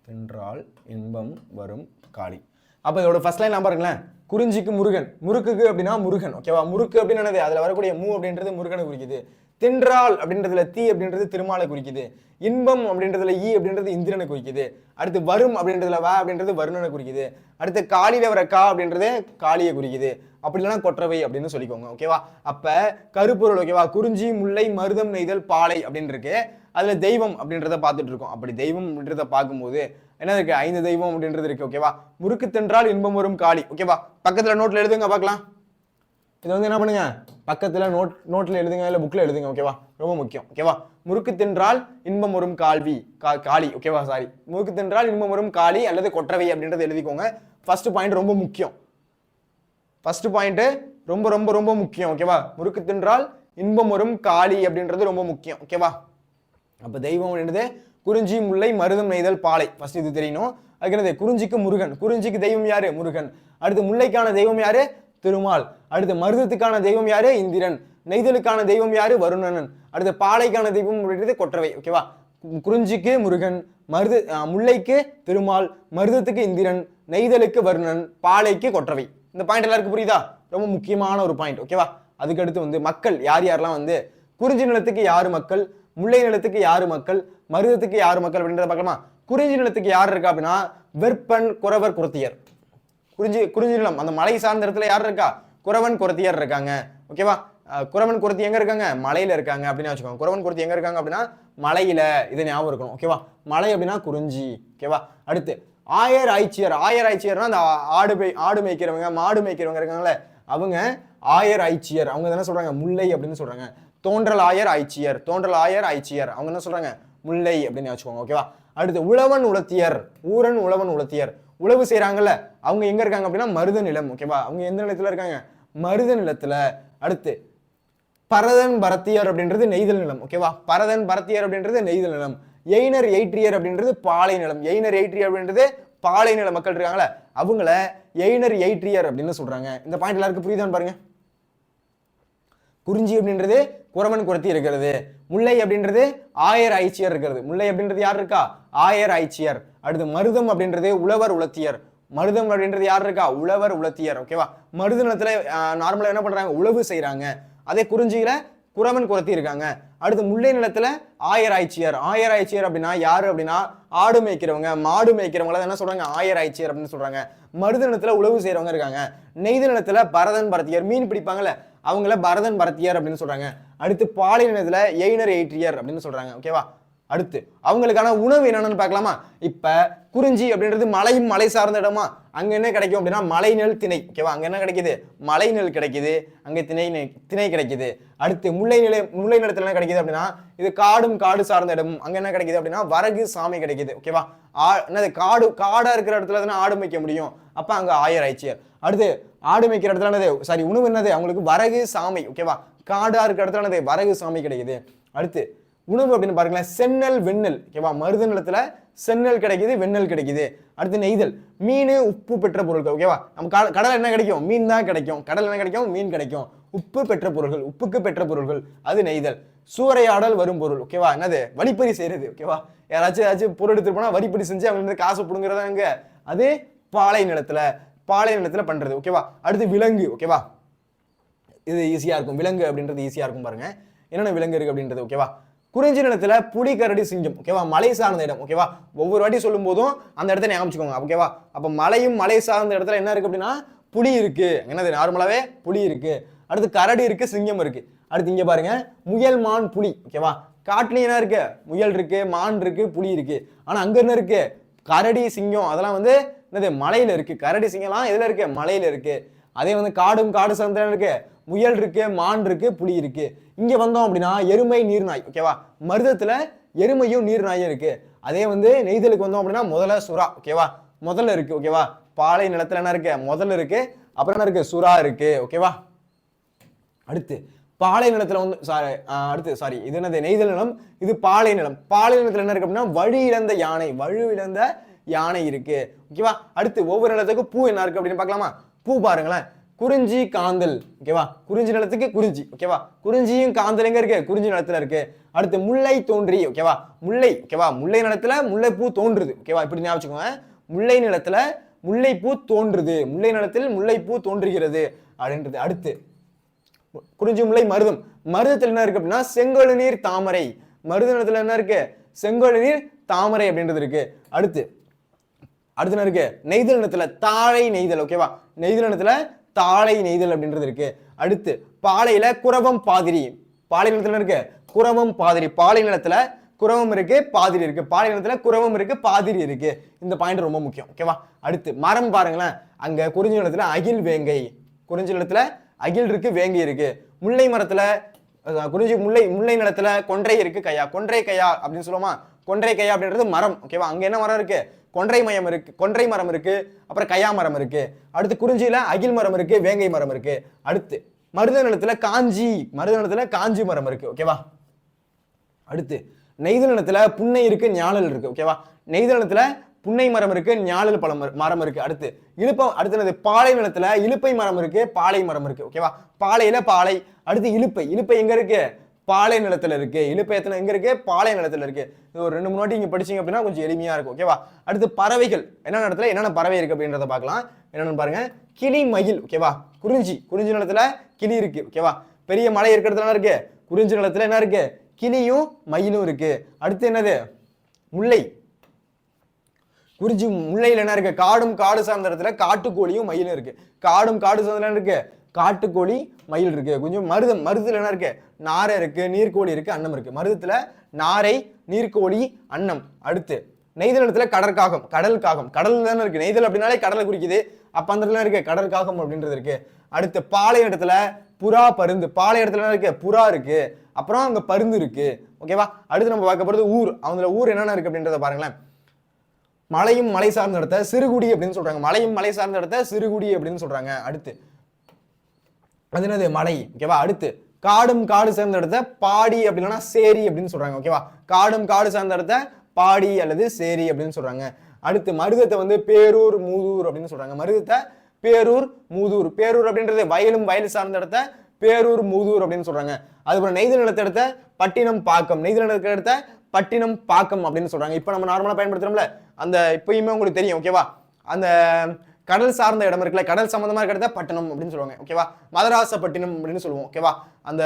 தின்றால் இன்பம் வரும் காளி. அப்ப இதோட ஃபர்ஸ்ட் லைன் பாருங்களேன். குறிஞ்சிக்கு முருகன், முறுக்குக்கு அப்படின்னா முருகன். ஓகேவா? முறுக்கு அப்படின்னு என்னது? அதுல வரக்கூடிய மூ அப்படின்றது முருகனை குறிக்குது. தின்றால் அப்படின்றதுல தீ அப்படின்றது திருமாலை குறிக்குது. இன்பம் அப்படின்றதுல ஈ அப்படின்றது இந்திரனை குறிக்குது. அடுத்து வரும் அப்படின்றதுல வா அப்படின்றது வருணனை குறிக்குது. அடுத்து காளியில வர கா அப்படின்றது காளியை குறிக்குது. அப்படி இல்லைன்னா கொற்றவை அப்படின்னு சொல்லிக்கோங்க. ஓகேவா? அப்ப கருப்பொருள். ஓகேவா? குறிஞ்சி, முல்லை, மருதம், நெய்தல், பாலை அப்படின்னு இருக்கு. அதுல தெய்வம் அப்படின்றத பார்த்துட்டு இருக்கோம். அப்படி தெய்வம் அப்படின்றத பார்க்கும்போது என்ன இருக்கு? 5 தெய்வம் அப்படின்றது இருக்கு. ஓகேவா? முறுக்கு தின்றால் இன்பம் வரும் காளி. ஓகேவா? பக்கத்துல நோட்ல எழுதுங்க பார்க்கலாம். இது என்ன பண்ணுங்க? பக்கத்துல நோட்ல எழுதுங்க, இல்ல புக்ல எழுதுங்க. ஓகேவா? ரொம்ப முக்கியம். ஓகேவா? முறுக்கு தின்றால் இன்பம் வரும் காளி. ஓகேவா? சாரி, முறுக்கு தின்றால் இன்பம் வரும் காளி அல்லது கொற்றவை அப்படின்றத எழுதிக்கோங்க. ஃபர்ஸ்ட் பாயிண்ட் ரொம்ப முக்கியம். ஃபர்ஸ்ட் பாயிண்ட் ரொம்ப ரொம்ப ரொம்ப முக்கியம். ஓகேவா? முறுக்கு தின்றால் இன்பம் வரும் காளி அப்படின்றது ரொம்ப முக்கியம். ஓகேவா? அப்ப தெய்வம் என்னது? குறிஞ்சி, முல்லை, மருதம், நெய்தல், பாலை. ஃபர்ஸ்ட் இது தெரியணும். அதுக்கு என்னது? குறிஞ்சிக்கு முருகன். குறிஞ்சிக்கு தெய்வம் யாரு? முருகன். அடுத்து முல்லைக்கான தெய்வம் யாரு? திருமால். அடுத்து மருதத்துக்கான தெய்வம் யாரு? இந்திரன். நெய்தலுக்கான தெய்வம் யாரு? வருணனன். அடுத்து பாலைக்கான தெய்வம் அப்படின்றது கொற்றவை. ஓகேவா? குறிஞ்சிக்கு முருகன், முல்லைக்கு திருமால், மருதத்துக்கு இந்திரன், நெய்தலுக்கு வருணன், பாலைக்கு கொற்றவை. இந்த பாயிண்ட் எல்லாருக்கும் புரியுதா? ரொம்ப முக்கியமான ஒரு பாயிண்ட். ஓகேவா? அதுக்கு அடுத்து வந்து மக்கள் யார் யாரெல்லாம் வந்து குறிஞ்சி நிலத்துக்கு யாரு மக்கள், முல்லை நிலத்துக்கு யாரு மக்கள், மருதத்துக்கு யாரு மக்கள் அப்படின்றத பார்க்கலாமா? குறிஞ்சி நிலத்துக்கு யார் இருக்கா அப்படின்னா வெற்பன், குறவர், குறத்தியர். குறிஞ்சி நிலம் அந்த மலை சார்ந்த இடத்துல யார் இருக்கா? குறவன், குறத்தியர் இருக்காங்க. ஓகேவா? குறவன் குறத்தி எங்க இருக்காங்க? மலையில இருக்காங்க அப்படின்னு வச்சுக்கோங்க. குறவன் குறத்தி எங்க இருக்காங்க அப்படின்னா மலையில. இதை ஞாபகம் இருக்கணும். ஓகேவா? மலை அப்படின்னா குறிஞ்சி. ஓகேவா? அடுத்து ஆயர் ஆய்ச்சியர். ஆயர் ஆய்ச்சியர்னா அந்த ஆடு மேய்க்கிறவங்க, மாடு மேய்க்கிறவங்க இருக்காங்களே அவங்க ஆயர் ஆய்ச்சியர். அவங்க என்ன சொல்றாங்க? முல்லை அப்படின்னு சொல்றாங்க. தோன்றல் ஆயர் ஆய்ச்சியர். தோன்றல் ஆயர் ஆய்ச்சியர் அவங்க என்ன சொல்றாங்க? முல்லை அப்படின்னு வச்சுக்கோங்க. ஓகேவா? அடுத்து உழவன் உலத்தியர். ஊரன் உழவன் உலத்தியர். உழவு செய்யறாங்கல்ல அவங்க எங்க இருக்காங்க அப்படின்னா மருத நிலம். ஓகேவா? அவங்க எந்த நிலத்துல இருக்காங்க? மருத நிலத்துல. அடுத்து பரதன் பரத்தியர் அப்படின்றது நெய்தல் நிலம். ஓகேவா? பரதன் பரத்தியர் அப்படின்றது நெய்தல் நிலம். எய்னர் எயிற்றியர் அப்படின்றது பாலை நிலம். எய்னர் எயிற்றியர் அப்படின்றது பாலை நில மக்கள் இருக்காங்களே அவங்கள எய்னர் எயிற்றியர் அப்படின்னு சொல்றாங்க. இந்த பாயிண்ட் எல்லாருக்கும் புரியுதான்னு பாருங்க. குறிஞ்சி அப்படின்றது குறவன் குறத்தி இருக்கிறது. முல்லை அப்படின்றது ஆயர் ஆய்ச்சியர் இருக்கிறது. முல்லை அப்படின்றது யார் இருக்கா? ஆயர் ஆய்ச்சியர். அடுத்து மருதம் அப்படின்றது உழவர் உலத்தியர். மருதம் அப்படின்றது யார் இருக்கா? உழவர் உலத்தியர். ஓகேவா? மருத நிலத்துல நார்மலா என்ன பண்றாங்க? உழவு செய்யறாங்க. அதே குறிஞ்சியில குறவன் குறத்தி இருக்காங்க. அடுத்து முல்லை நிலத்துல ஆயர் ஆய்ச்சியர். ஆயர் ஆய்ச்சியர் அப்படின்னா யாரு அப்படின்னா ஆடு மேய்க்கிறவங்க, மாடு மேய்க்கிறவங்கள என்ன சொல்றாங்க? ஆயர் ஆய்ச்சியர் அப்படின்னு சொல்றாங்க. மருத நிலத்துல உழவு செய்யறவங்க இருக்காங்க. நெய்த நிலத்துல பரதன் பரத்தியர், மீன் பிடிப்பாங்கல்ல அவங்கள பரதன் பரத்தியர் அப்படின்னு சொல்றாங்க. அடுத்து பாலை நிலத்துல எய்னர் எயிற்றியர் அப்படின்னு சொல்றாங்க. ஓகேவா? அடுத்து அவங்களுக்கான உணவு என்னன்னு பார்க்கலாமா? இப்ப குறிஞ்சி அப்படின்றது மலையும் மலை சார்ந்த இடமா அங்க என்ன கிடைக்கும் அப்படின்னா மலை நெல், திணை. ஓகேவா? அங்க என்ன கிடைக்குது? மலை நெல் கிடைக்குது. அங்க திணை கிடைக்குது. அடுத்து முல்லை நிலத்துல என்ன கிடைக்குது அப்படின்னா இது காடு சார்ந்த இடம். அங்க என்ன கிடைக்குது அப்படின்னா வரகு, சாமை கிடைக்குது. ஓகேவா? என்னது காடா இருக்கிற இடத்துல தானே ஆடு மேய்க்க முடியும். அப்ப அங்க ஆயர் ஆய்ச்சியர். அடுத்து ஆடு மேய்க்கிற இடத்துல என்னது உணவு என்னது? அவங்களுக்கு வரகு, சாமை. ஓகேவா? காடா இருக்கிற இடத்துல என்னது? வரகு, சாமை கிடைக்குது. அடுத்து உணவு அப்படின்னு பாருங்களேன் செந்நெல், வெண்ணெல். ஓகேவா? மருத நிலத்துல செந்நெல் கிடைக்குது, வெண்ணெல் கிடைக்குது. அடுத்து நெய்தல், மீன், உப்பு பெற்ற பொருட்கள். ஓகேவா? நம்ம கடல் என்ன கிடைக்கும்? மீன் தான் கிடைக்கும். கடல் என்ன கிடைக்கும்? மீன் கிடைக்கும். உப்பு பெற்ற பொருட்கள், உப்புக்கு பெற்ற பொருட்கள் அது நெய்தல். சூறையாடல் வரும் பொருள். ஓகேவா? என்னது? வழிப்பறி செய்யறது. ஓகேவா? யாராச்சும் பொருள் எடுத்துட்டு போனா வழிப்பறி செஞ்சு அவங்க காசு புடுங்குறதா அங்க அது பாலை நிலத்துல பண்றது. ஓகேவா? அடுத்து விலங்கு. ஓகேவா? இது ஈஸியா இருக்கும். விலங்கு அப்படின்றது ஈஸியா இருக்கும். பாருங்க என்னென்ன விலங்கு இருக்கு அப்படின்றது. ஓகேவா? குறிஞ்சி நிலத்துல புலி, கரடி, சிங்கம். ஓகேவா? மலை சார்ந்த இடம். ஓகேவா? ஒவ்வொரு வாட்டி சொல்லும் போதும் அந்த இடத்த ஞாபகம். ஓகேவா? அப்ப மலையும் மலை சார்ந்த இடத்துல என்ன இருக்கு அப்படின்னா புலி இருக்கு. என்னது? நார்மலாவே புலி இருக்கு. அடுத்து கரடி இருக்கு, சிங்கம் இருக்கு. அடுத்து இங்க பாருங்க முயல், மான், புலி. ஓகேவா? காட்டுல என்ன இருக்கு? முயல் இருக்கு, மான் இருக்கு, புலி இருக்கு. ஆனா அங்க என்ன இருக்கு? கரடி, சிங்கம் அதெல்லாம் வந்து என்னது? மலையில இருக்கு. கரடி, சிங்கம்லாம் எதுல இருக்கு? மலையில இருக்கு. அதே வந்து காடு சார்ந்த இருக்கு. முயல் இருக்கு, மான் இருக்கு, புலி இருக்கு. இங்க வந்தோம் அப்படின்னா எருமை, நீர்நாய். ஓகேவா? மருதத்துல எருமையும் நீர்நாயும் இருக்கு. அதே வந்து நெய்தலுக்கு வந்தோம் அப்படின்னா முதல்ல சுறா. ஓகேவா? முதல்ல இருக்கு. ஓகேவா? பாலை நிலத்துல என்ன இருக்கு? முதல்ல இருக்கு. அப்புறம் என்ன இருக்கு? சுறா இருக்கு. ஓகேவா? அடுத்து பாலை நிலத்துல வந்து இது என்னது? நெய்தல் நிலம். இது பாலை நிலம். பாலை நிலத்துல என்ன இருக்கு அப்படின்னா வழி இழந்த யானை இருக்கு. ஓகேவா? அடுத்து ஒவ்வொரு நிலத்துக்கும் பூ என்ன இருக்கு அப்படின்னு பார்க்கலாமா? பூ பாருங்களேன். குறிஞ்சி, காந்தல். ஓகேவா? குறிஞ்சி நிலத்துக்கு குறிஞ்சி. ஓகேவா? குறிஞ்சியும் காந்தல் எங்க இருக்கு? குறிஞ்சி நிலத்துல இருக்கு. அடுத்து முல்லை தோன்றி. ஓகேவா? முல்லை. ஓகேவா? முல்லை நிலத்துல முல்லைப்பூ தோன்றுது. ஓகேவா? இப்படி ஞாபகம். முல்லை நிலத்துல முல்லைப்பூ தோன்றுது. முல்லை நிலத்தில் முல்லைப்பூ தோன்றுகிறது அப்படின்றது. அடுத்து குறிஞ்சி, முல்லை, மருதம். மருதத்துல என்ன இருக்கு அப்படின்னா செங்கொழு நீர், தாமரை. மருத நிலத்துல என்ன இருக்கு? செங்கொழு நீர், தாமரை அப்படின்றது இருக்கு. அடுத்து என்ன இருக்கு? நெய்தல் நிலத்துல தாழை நெய்தல். ஓகேவா? நெய்தல் நிலத்துல தாழை நெய்தல் அப்படின்றது இருக்கு. அடுத்து பாலையில குரவம், பாதிரி. பாலை நிலத்துல இருக்கு குரவம், பாதிரி. பாலை நிலத்துல குரவம் இருக்கு, பாதிரி இருக்கு. பாலை நிலத்துல குரவம் இருக்கு, பாதிரி இருக்கு. இந்த பாயிண்ட் ரொம்ப முக்கியம். ஓகேவா? அடுத்து மரம் பாருங்களேன். அங்க குறிஞ்சி நிலத்துல அகில், வேங்கை. குறிஞ்சி நிலத்துல அகில் இருக்கு, வேங்கை இருக்கு. முல்லை மரத்துல முல்லை நிலத்துல கொன்றை இருக்கு, கையா. கொன்றை கையா அப்படின்னு சொல்லுவோமா? கொன்றை கையா அப்படின்றது மரம். ஓகேவா? அங்க என்ன மரம் இருக்கு? கொன்றை மரம் இருக்கு. அப்புறம் கையா மரம் இருக்கு. அடுத்து குறிஞ்சியில அகில் மரம் இருக்கு, வேங்கை மரம் இருக்கு. அடுத்து மருத நிலத்துல காஞ்சி மரம் இருக்கு. ஓகேவா? அடுத்து நெய்தல் நிலத்துல புன்னை இருக்கு, ஞாழல் இருக்கு. ஓகேவா? நெய்தல் நிலத்துல புன்னை மரம் இருக்கு, ஞாழல் மரம் இருக்கு. அடுத்து பாலை நிலத்துல இலுப்பை மரம் இருக்கு, பாலை மரம் இருக்கு. ஓகேவா? பாலையில பாலை. அடுத்து இலுப்பை எங்க இருக்கு? பாலை நிலத்துல இருக்கு. இலுப்பையத்தனம் எங்க இருக்கு? பாலை நிலத்துல இருக்கு. இது ஒரு 2 3 வாட்டி இங்க படிச்சீங்க அப்படின்னா கொஞ்சம் எளிமையா இருக்கும். ஓகேவா? அடுத்து பறவைகள் என்ன இடத்துல என்னென்ன பறவை இருக்கு அப்படின்றத பார்க்கலாம். என்னன்னு பாருங்க. கிளி, மயில். ஓகேவா? குறிஞ்சி நிலத்துல கிளி இருக்கு. ஓகேவா? பெரிய மலை இருக்கிறதுல இருக்கு. குறிஞ்சி நிலத்துல என்ன இருக்கு? கிளியும் மயிலும் இருக்கு. அடுத்து என்னது? முல்லை. குறிஞ்சி முல்லையில் என்ன இருக்கு? காடும் காடு சார்ந்த இடத்துல காட்டுக்கோழியும் மயிலும் இருக்கு. காடும் காடு சார்ந்த இருக்கு, காட்டுக்கோழி மயில் இருக்கு. கொஞ்சம் மருதத்துல என்ன இருக்கு? நாரை இருக்கு, நீர்க்கோழி இருக்கு, அன்னம் இருக்கு. மருதத்துல நாரை, நீர்க்கோழி, அன்னம். அடுத்து நெய்தல் இடத்துல கடற்காகம், கடல் காகம். கடல் தானே இருக்கு. நெய்தல் அப்படின்னாலே கடலை குறிக்குது. அப்ப அந்த இடத்துல இருக்கு கடல் காகம் அப்படின்றது இருக்கு. அடுத்து பாலை இடத்துல புறா, பருந்து. பாலை இடத்துல என்ன இருக்கு? புறா இருக்கு. அப்புறம் அங்க பருந்து இருக்கு. ஓகேவா? அடுத்து நம்ம பார்க்க போறது ஊர். அவங்கள ஊர் என்னென்ன இருக்கு அப்படின்றத பாருங்களேன். மலையும் மலை சார்ந்த இடத்த சிறுகுடி அப்படின்னு சொல்றாங்க. மலையும் மலை சார்ந்த இடத்த சிறுகுடி அப்படின்னு சொல்றாங்க. அடுத்து அது என்னது? மலை. ஓகேவா? அடுத்து காடும் காடு சார்ந்த இடத்த பாடி அப்படின்னா சேரி அப்படின்னு சொல்றாங்க. ஓகேவா? காடும் காடு சார்ந்த இடத்த பாடி அல்லது சேரி அப்படின்னு சொல்றாங்க. அடுத்து மருதத்தை வந்து பேரூர், மூதூர் அப்படின்னு சொல்றாங்க. மருதத்தை பேரூர், மூதூர். பேரூர் அப்படின்றது வயலும் வயல் சார்ந்த இடத்த பேரூர், மூதூர் அப்படின்னு சொல்றாங்க. அதுக்கப்புறம் நெய்தல் நிலத்தை எடுத்த பட்டினம், பாக்கம். நெய்தல் நிலத்தை எடுத்த பட்டினம், பாக்கம் அப்படின்னு சொல்றாங்க. இப்ப நம்ம நார்மலா பயன்படுத்துறோம்ல, அந்த இப்பயுமே உங்களுக்கு தெரியும். ஓகேவா? அந்த கடல் சார்ந்த இடம் இருக்குல்ல, கடல் சம்பந்தமா இருக்கிறத பட்டணம் அப்படின்னு சொல்லுவாங்க. ஓகேவா? மதராசப்பட்டினம் அப்படின்னு சொல்லுவோம். ஓகேவா? அந்த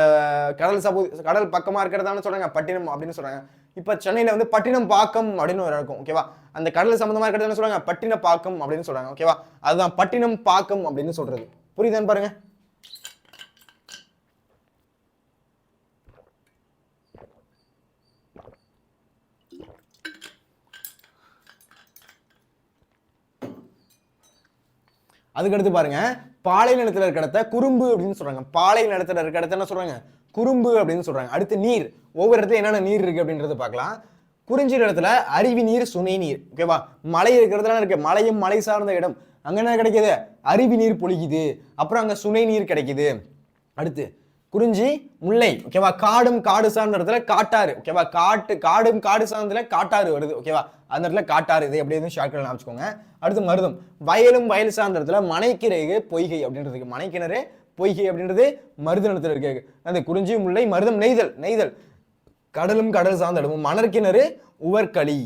கடல் பக்கமா இருக்கிறதான்னு சொல்றாங்க பட்டினம் அப்படின்னு சொல்றாங்க. இப்ப சென்னையில வந்து பட்டினம் பாக்கம் அப்படின்னு ஒரு இருக்கும். ஓகேவா? அந்த கடல் சம்பந்தமா இருக்கிறது சொல்றாங்க பட்டின பாக்கம் அப்படின்னு சொல்றாங்க. ஓகேவா? அதுதான் பட்டினம் பாக்கம் அப்படின்னு சொல்றது. புரியுதான்னு பாருங்க. அதுக்கடுத்து பாருங்க, பாலை நிலத்துல இருக்க இடத்த குறும்பு அப்படின்னு சொல்றாங்க. பாலை நிலத்துல இருக்க இடத்த என்ன சொல்றாங்க? குறும்பு அப்படின்னு சொல்றாங்க. அடுத்து நீர். ஒவ்வொரு இடத்துல என்னென்ன நீர் இருக்கு அப்படின்றது பார்க்கலாம். குறிஞ்சி இடத்துல அருவி நீர், சுனை நீர். ஓகேவா? மலை இருக்கிறதுல இருக்கு, மலையும் மலை சார்ந்த இடம். அங்க என்ன கிடைக்குது? அருவி நீர் பொழிக்குது. அப்புறம் அங்க சுனை நீர் கிடைக்குது. அடுத்து குறிஞ்சி, முல்லை. ஓகேவா? காடும் காடு சார்ந்த இடத்துல காட்டாறு. ஓகேவா? காடும் காடு சார்ந்ததுல காட்டாறு வருது. ஓகேவா? அந்த இடத்துல காட்டாறு. இது எப்படி எதுவும் ஷார்ட்கட்ல ஞாபகம். அடுத்து மருதம். வயலும் வயல் சார்ந்த இடத்துல மனைக்கிணறு, பொய்கை அப்படின்றது. மனைக்கிணறு, பொய்கை அப்படின்றது மருத நிலத்துல இருக்கு. அந்த குறிஞ்சி, முல்லை, மருதம், நெய்தல். கடலும் கடல் சார்ந்த இடமும். மணற்கிணறு, உவர்களி.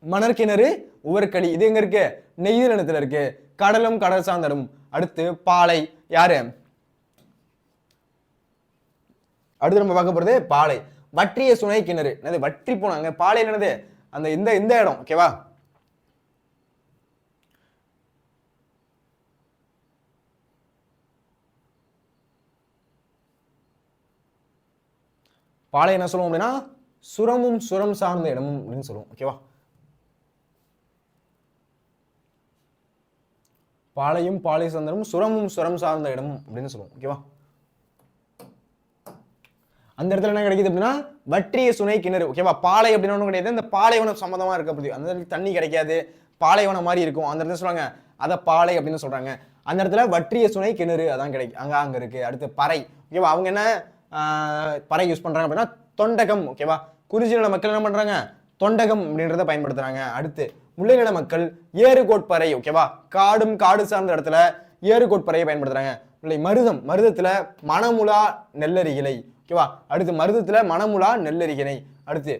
மணற்கிணறு, உவர்களி. இது எங்க இருக்கு? நெய்தல் நிலத்துல இருக்கு. கடலும் கடல் சார்ந்த இடமும். அடுத்து பாலை. யாரு? அடுத்து நம்ம பார்க்க போறது பாலை. வற்றிய சுனை கிணறு. என்னது? வற்றி போனாங்க. பாலை என்னது? அந்த இந்த இடம். ஓகேவா? பாலை என்ன சொல்லுவோம் அப்படின்னா சுரம் சார்ந்த இடமும் அப்படின்னு சொல்லுவோம். ஓகேவா? பாலையும் பாலை சார்ந்த சுரம் சார்ந்த இடமும் அப்படின்னு சொல்லுவோம். ஓகேவா? அந்த இடத்துல என்ன கிடைக்குது அப்படின்னா வற்றிய சுனை கிணறு. ஓகேவா? பாலை அப்படின்னு ஒன்றும் கிடையாது. இந்த பாலைவனம் சம்பந்தமா இருக்க முடியும். அந்த இடத்துல தண்ணி கிடைக்காது, பாலைவனம் மாதிரி இருக்கும். அந்த இடத்துல சொல்றாங்க அதை பாலை அப்படின்னு சொல்றாங்க. அந்த இடத்துல வற்றிய சுனை கிணறு அதான் கிடைக்கும். அங்க இருக்கு. அடுத்து பறை. ஓகேவா? அவங்க என்ன பறை யூஸ் பண்றாங்க அப்படின்னா தொண்டகம். ஓகேவா? குறிஞ்சி நில மக்கள் என்ன பண்றாங்க? தொண்டகம் அப்படின்றத பயன்படுத்துறாங்க. அடுத்து முல்லை நில மக்கள் ஏறுகோட்பறை. ஓகேவா? காடும் காடு சார்ந்த இடத்துல ஏறுகோட்பறையை பயன்படுத்துறாங்க. மருதத்துல மணமுலா நெல்லரிகளை. ஓகேவா? அடுத்து மருதத்துல மணமுலா நெல்லரிகளை. அடுத்து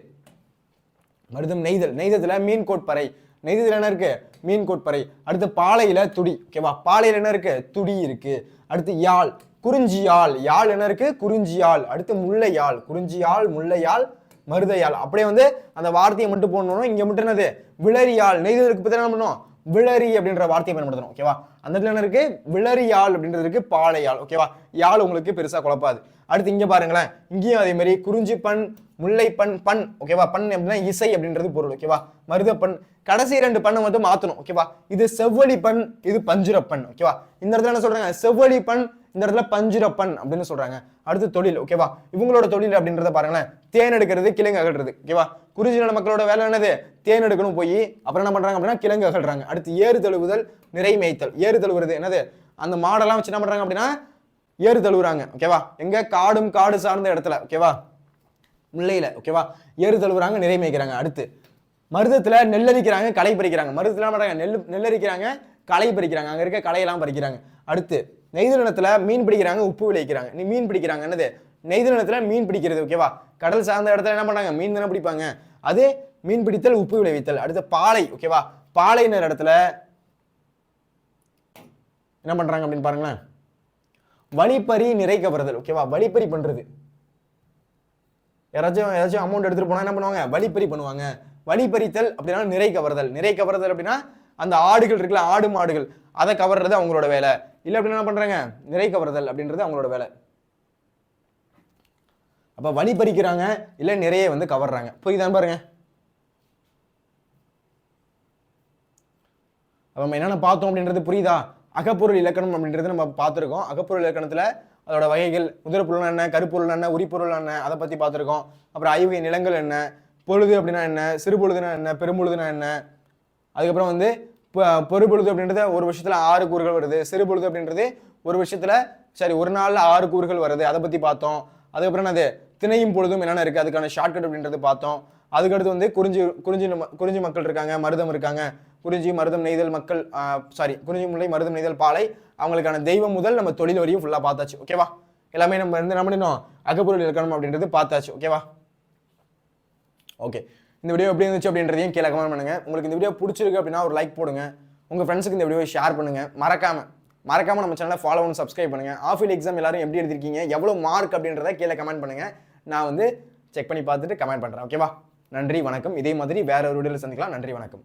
மருதம். நெய்தத்துல மீன் கோட்பறை. நெய்தத்துல என்ன இருக்கு? மீன் கோட்பறை. அடுத்து பாலையில துடி. ஓகேவா? பாலையில என்ன இருக்கு? துடி இருக்கு. அடுத்து யாழ். குறிஞ்சியாழ். யாழ் என்ன இருக்கு? குறிஞ்சியாழ். அடுத்து முல்லையாழ். குறிஞ்சியாழ், முல்லையாழ், மருதையாழ். அப்படியே வந்து அந்த வார்த்தையை மட்டும் போடணும். இங்க மட்டும் என்னது? விளரியாழ். நெய்தலுக்கு பத்தி என்ன பண்ணணும்? விளரி அப்படின்ற வார்த்தையை பயன்படுத்தணும். ஓகேவா? அந்த இடத்துல என்ன இருக்கு? விளரியாழ் அப்படின்றது இருக்கு. பாலையாழ். ஓகேவா? யாழ் உங்களுக்கு பெருசா குழப்பாது. அடுத்து இங்க பாருங்களேன். இங்கேயும் அதே மாதிரி குறிஞ்சி பண், முல்லை பண். ஓகேவா? பண் அப்படின்னா இசை அப்படின்றது பொருள். ஓகேவா? மருத பண். கடைசி 2 பண்ணை மட்டும் மாத்தணும். ஓகேவா? இது செவ்வழி பண், இது பஞ்சுரப்பண். ஓகேவா? இந்த இடத்துல என்ன சொல்றாங்க? செவ்வழி பண், இந்த இடத்துல பஞ்சுரப்பண் அப்படின்னு சொல்றாங்க. அடுத்து தொழில். ஓகேவா? இவங்களோட தொழில் அப்படின்றத பாருங்களேன். தேன் எடுக்கிறது, கிழங்கு அகழ்றது. ஓகேவா? குறிஞ்சி நில மக்களோட வேலை என்னது? தேன் எடுக்கணும் போய் அப்புறம் என்ன பண்றாங்க அப்படின்னா கிழங்கு அகழ்றாங்க. அடுத்து ஏறு தழுவுதல், நிறை மேய்த்தல். ஏறு தழுவுறது என்னது? அந்த மாடெல்லாம் வச்சு என்ன பண்றாங்க அப்படின்னா ஏறு தழுவுறாங்க. ஓகேவா? எங்க? காடும் காடு சார்ந்த இடத்துல. ஓகேவா? முல்லையில. ஓகேவா? ஏறு தழுவுறாங்க, நிறை மேய்க்கிறாங்க. அடுத்து மருதத்துல நெல்லரிக்கிறாங்க, களை பறிக்கிறாங்க. மருதத்துல என்ன பண்றாங்க? நெல்லரிக்கிறாங்க, களை பறிக்கிறாங்க. அங்க இருக்க களையெல்லாம் பறிக்கிறாங்க. அடுத்து நெய்தல் நிலத்துல மீன் பிடிக்கிறாங்க, உப்பு விளைவிக்கிறாங்க. மீன் பிடிக்கிறாங்க என்னது? நெய்தல் நிலத்துல மீன் பிடிக்கிறது. ஓகேவா, கடல் சார்ந்த இடத்துல என்ன பண்ணாங்க, மீன் தானே பிடிப்பாங்க. அதே மீன் பிடித்தல், உப்பு விளைவித்தல். அடுத்து பாலை. ஓகேவா, பாலைன்ற இடத்துல என்ன பண்றாங்க அப்படின்னு பாருங்களேன், வழிப்பறி நிறை கவர்தல். ஓகேவா, வழிப்பறி பண்றது. யாராச்சும் அமௌண்ட் எடுத்துட்டு போனா என்ன பண்ணுவாங்க, வழிப்பறி பண்ணுவாங்க. வழிப்பறித்தல் அப்படின்னா நிறை கவர்தல். நிறை கவர்தல் அப்படின்னா அந்த ஆடுகள் இருக்குல்ல, ஆடு மாடுகள், அதை கவர்றது அவங்களோட வேலை. இல்லை அப்படின்னா என்ன பண்றாங்க, நிறை கவர்தல் அப்படின்றது அவங்களோட வேலை. அப்ப வழி பறிக்கிறாங்க, இல்ல நிறைய வந்து கவர்றாங்க. புரியுதான் பாருங்க. அப்ப நம்ம என்னென்ன பார்த்தோம் அப்படின்றது புரியுதா? அகப்பொருள் இலக்கணம் அப்படின்றது நம்ம பார்த்துருக்கோம். அகப்பொருள் இலக்கணத்துல அதோட வகைகள், முதற்பொருள் என்ன, கருப்பொருள் என்ன, உரிப்பொருள் என்ன, அதை பத்தி பார்த்துருக்கோம். அப்புறம் ஐவகை நிலங்கள் என்ன, பொழுது அப்படின்னா என்ன, சிறுபொழுதுனா என்ன, பெரும்பொழுதுனா என்ன, அதுக்கப்புறம் வந்து பொறுப்பொழுது அப்படின்றது ஒரு வருஷத்துல 6 கூறுகள் வருது, சிறுபொழுது அப்படின்றது ஒரு வருஷத்துல ஒரு நாள்ல 6 கூறுகள் வருது, அதை பத்தி பார்த்தோம். அதுக்கப்புறம் அது திணையும் பொழுதும் என்னென்ன இருக்கு, அதுக்கான ஷார்ட்கட் அப்படின்றது பார்த்தோம். அதுக்கடுத்து வந்து குறிஞ்சி மக்கள் இருக்காங்க, மருதம் இருக்காங்க. குறிஞ்சி, மருதம், நெய்தல் மக்கள், குறிஞ்சி, முல்லை, மருதம், நெய்தல், பாலை, அவங்களுக்கான தெய்வம் முதல் நம்ம தொழில் வரையும் ஃபுல்லா பார்த்தாச்சு. ஓகேவா, எல்லாமே நம்ம வந்து என்ன பண்ணினோம், அகப்பொருள் இலக்கணம் அப்படின்றது பார்த்தாச்சு. ஓகேவா, ஓகே. இந்த வீடியோ எப்படி இருந்துச்சு அப்படின்றதையும் கீழே கமெண்ட் பண்ணுங்க. உங்களுக்கு இந்த வீடியோ பிடிச்சிருக்கு அப்படின்னா ஒரு லைக் போடுங்க. உங்க ஃப்ரெண்ட்ஸுக்கு இந்த வீடியோ ஷேர் பண்ணுங்க. மறக்காம நம்ம சேனலை ஃபாலோ பண்ணி சப்ஸ்கிரைப் பண்ணுங்க. ஆஃபீல் எக்ஸாம் எல்லாரும் எப்படி எடுத்திருக்கீங்க, எவ்வளவு மார்க் அப்படின்றத கீழே கமெண்ட் பண்ணுங்க. நான் வந்து செக் பண்ணி பார்த்துட்டு கமெண்ட் பண்றேன். ஓகேவா, நன்றி வணக்கம். இதே மாதிரி வேற ஒரு வீடியோவில் சந்திக்கலாம். நன்றி வணக்கம்.